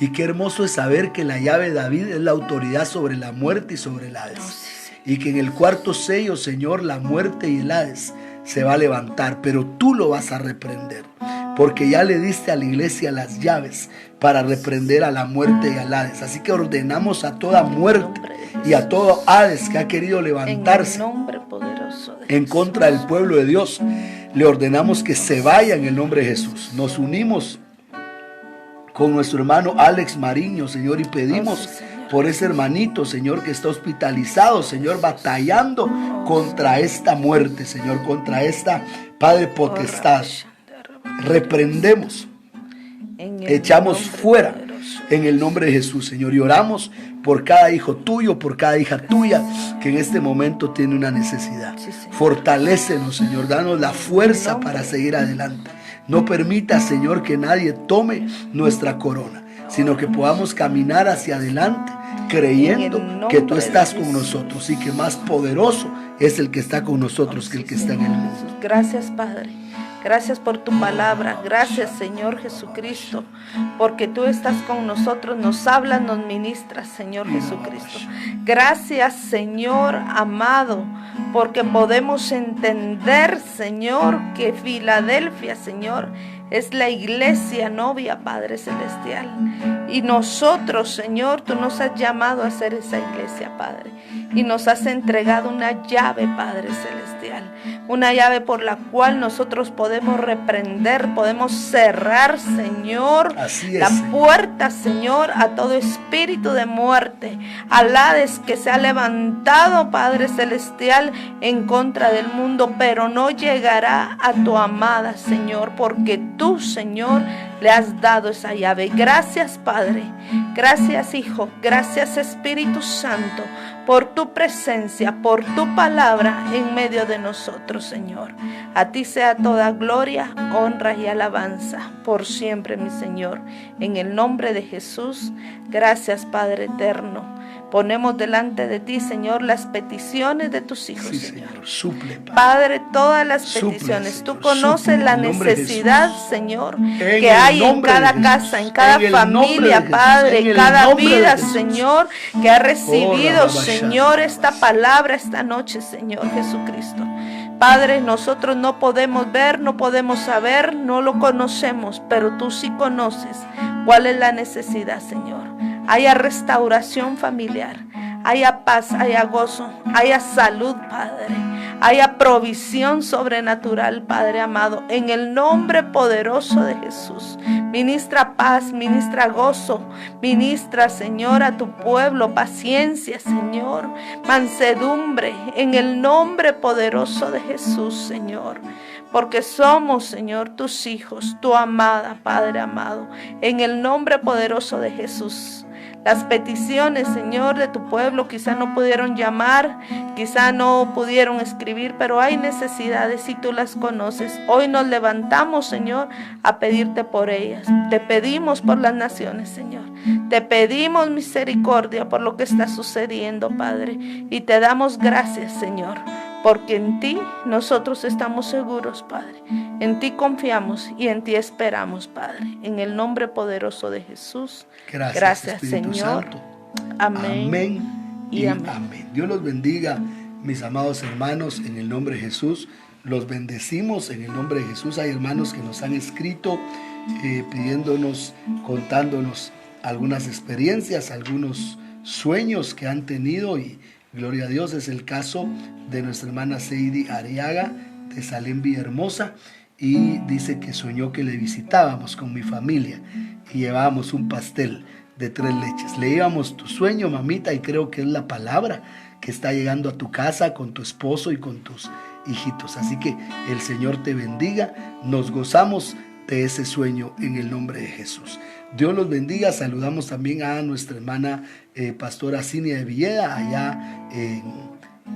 Y qué hermoso es saber que la llave de David es la autoridad sobre la muerte y sobre el Hades. Y que en el cuarto sello, Señor, la muerte y el Hades se va a levantar, pero tú lo vas a reprender. Porque ya le diste a la iglesia las llaves para reprender a la muerte y al Hades. Así que ordenamos a toda muerte y a todo Hades que ha querido levantarse en contra del pueblo de Dios. Le ordenamos que se vaya en el nombre de Jesús. Nos unimos con nuestro hermano Alex Mariño, Señor, y pedimos por ese hermanito, Señor, que está hospitalizado, Señor, batallando contra esta muerte, Señor, contra esta, Padre, potestad. Reprendemos, echamos fuera en el nombre de Jesús, Señor, y oramos por cada hijo tuyo, por cada hija tuya que en este momento tiene una necesidad. Fortalécenos, Señor, danos la fuerza para seguir adelante. No permita, Señor, que nadie tome nuestra corona, sino que podamos caminar hacia adelante creyendo que tú estás con nosotros y que más poderoso es el que está con nosotros que el que está en el mundo.
Gracias, Padre. Gracias por tu palabra. Gracias, Señor Jesucristo, porque tú estás con nosotros, nos hablas, nos ministras, Señor Jesucristo. Gracias, Señor amado, porque podemos entender, Señor, que Filadelfia, Señor, es la iglesia novia, Padre Celestial. Y nosotros, Señor, tú nos has llamado a ser esa iglesia, Padre. Y nos has entregado una llave, Padre Celestial. Una llave por la cual nosotros podemos reprender, podemos cerrar, Señor, la puerta, Señor, a todo espíritu de muerte, al Hades que se ha levantado, Padre Celestial, en contra del mundo, pero no llegará a tu amada, Señor, porque tú, Señor, le has dado esa llave. Gracias, Padre. Gracias, Hijo. Gracias, Espíritu Santo, por tu presencia, por tu palabra en medio de nosotros, Señor. A ti sea toda gloria, honra y alabanza por siempre, mi Señor. En el nombre de Jesús, gracias, Padre eterno. Ponemos delante de ti, Señor, las peticiones de tus hijos,
Sí,
Señor.
Suple,
Padre, todas las peticiones.
Señor,
Tú conoces la necesidad, Señor,
En
que
el
hay en
nombre
cada
de
casa, en
Jesús.
cada
En el nombre de
familia,
Jesús.
Padre,
En el
cada
nombre de
vida,
Jesús.
Señor, que ha recibido,
Rabashá.
Señor, esta palabra esta noche, Señor Jesucristo. Padre, nosotros no podemos ver, no podemos saber, no lo conocemos, pero tú sí conoces cuál es la necesidad, Señor. Haya restauración familiar, haya paz, haya gozo, haya salud, Padre, haya provisión sobrenatural, Padre amado, en el nombre poderoso de Jesús. Ministra paz, ministra gozo, ministra, Señor, a tu pueblo paciencia, Señor, mansedumbre, en el nombre poderoso de Jesús, Señor. Porque somos, Señor, tus hijos, tu amada, Padre amado, en el nombre poderoso de Jesús. Las peticiones, Señor, de tu pueblo quizá no pudieron llamar, quizá no pudieron escribir, pero hay necesidades y tú las conoces. Hoy nos levantamos, Señor, a pedirte por ellas. Te pedimos por las naciones, Señor. Te pedimos misericordia por lo que está sucediendo, Padre. Y te damos gracias, Señor, porque en ti nosotros estamos seguros, Padre. En ti confiamos y en ti esperamos, Padre. En el nombre poderoso de Jesús. Gracias,
Espíritu
Señor.
Santo.
Amén.
Amén y amén. Dios los bendiga, mis amados hermanos, en el nombre de Jesús. Los bendecimos en el nombre de Jesús. Hay hermanos que nos han escrito pidiéndonos, contándonos algunas experiencias, algunos sueños que han tenido, y gloria a Dios. Es el caso de nuestra hermana Seidi Ariaga de Salem Villahermosa, y dice que soñó que le visitábamos con mi familia y llevábamos un pastel. de 3 leches. Leíamos tu sueño, mamita, y creo que es la palabra que está llegando a tu casa con tu esposo y con tus hijitos. Así que el Señor te bendiga. Nos gozamos de ese sueño en el nombre de Jesús. Dios los bendiga. Saludamos también a nuestra hermana pastora Cinia de Villeda allá en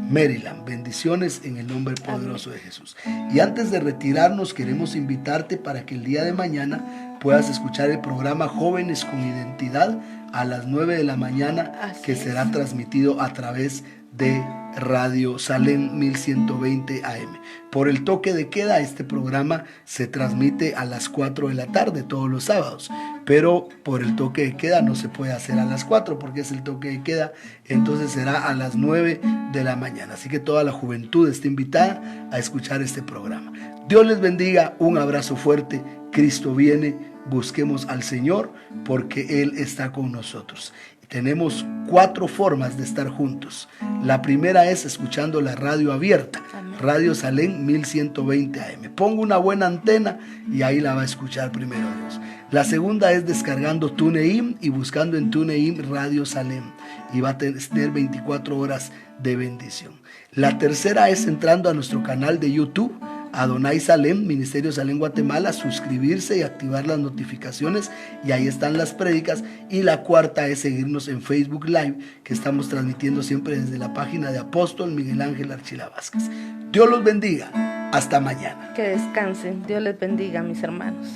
Maryland. Bendiciones en el nombre poderoso de Jesús. Y antes de retirarnos, queremos invitarte para que el día de mañana puedas escuchar el programa Jóvenes con Identidad a las 9 de la mañana, que será transmitido a través de Radio Salem 1120 AM. Por el toque de queda, este programa se transmite a las 4 de la tarde todos los sábados, pero por el toque de queda no se puede hacer a las 4 porque es el toque de queda, entonces será a las 9 de la mañana. Así que toda la juventud está invitada a escuchar este programa. Dios les bendiga, un abrazo fuerte. Cristo viene, busquemos al Señor porque Él está con nosotros. Tenemos 4 formas de estar juntos. La primera es escuchando la radio abierta, Radio Salem 1120 AM. Ponga una buena antena y ahí la va a escuchar primero Dios. La segunda es descargando TuneIn y buscando en TuneIn Radio Salem, y va a tener 24 horas de bendición. La tercera es entrando a nuestro canal de YouTube, Adonai Salem, Ministerio Salem Guatemala, suscribirse y activar las notificaciones, y ahí están las prédicas. Y la cuarta es seguirnos en Facebook Live, que estamos transmitiendo siempre desde la página de Apóstol Miguel Ángel Archila Vázquez. Dios los bendiga, hasta mañana.
Que descansen, Dios les bendiga, mis hermanos.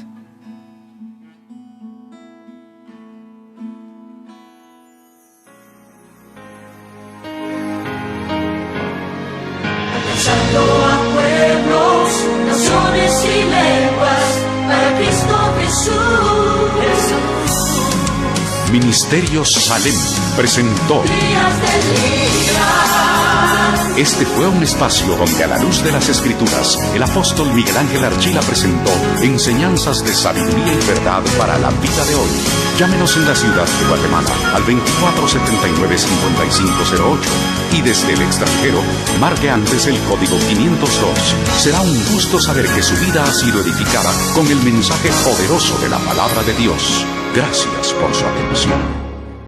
Alcanzando a pueblos, naciones y lenguas, para Cristo Jesús.
Ministerios Salem presentó.
Días del día.
Este fue un espacio donde a la luz de las Escrituras el apóstol Miguel Ángel Archila presentó enseñanzas de sabiduría y verdad para la vida de hoy. Llámenos en la ciudad de Guatemala al 2479-5508 y desde el extranjero marque antes el código 502. Será un gusto saber que su vida ha sido edificada con el mensaje poderoso de la palabra de Dios. Gracias por su atención.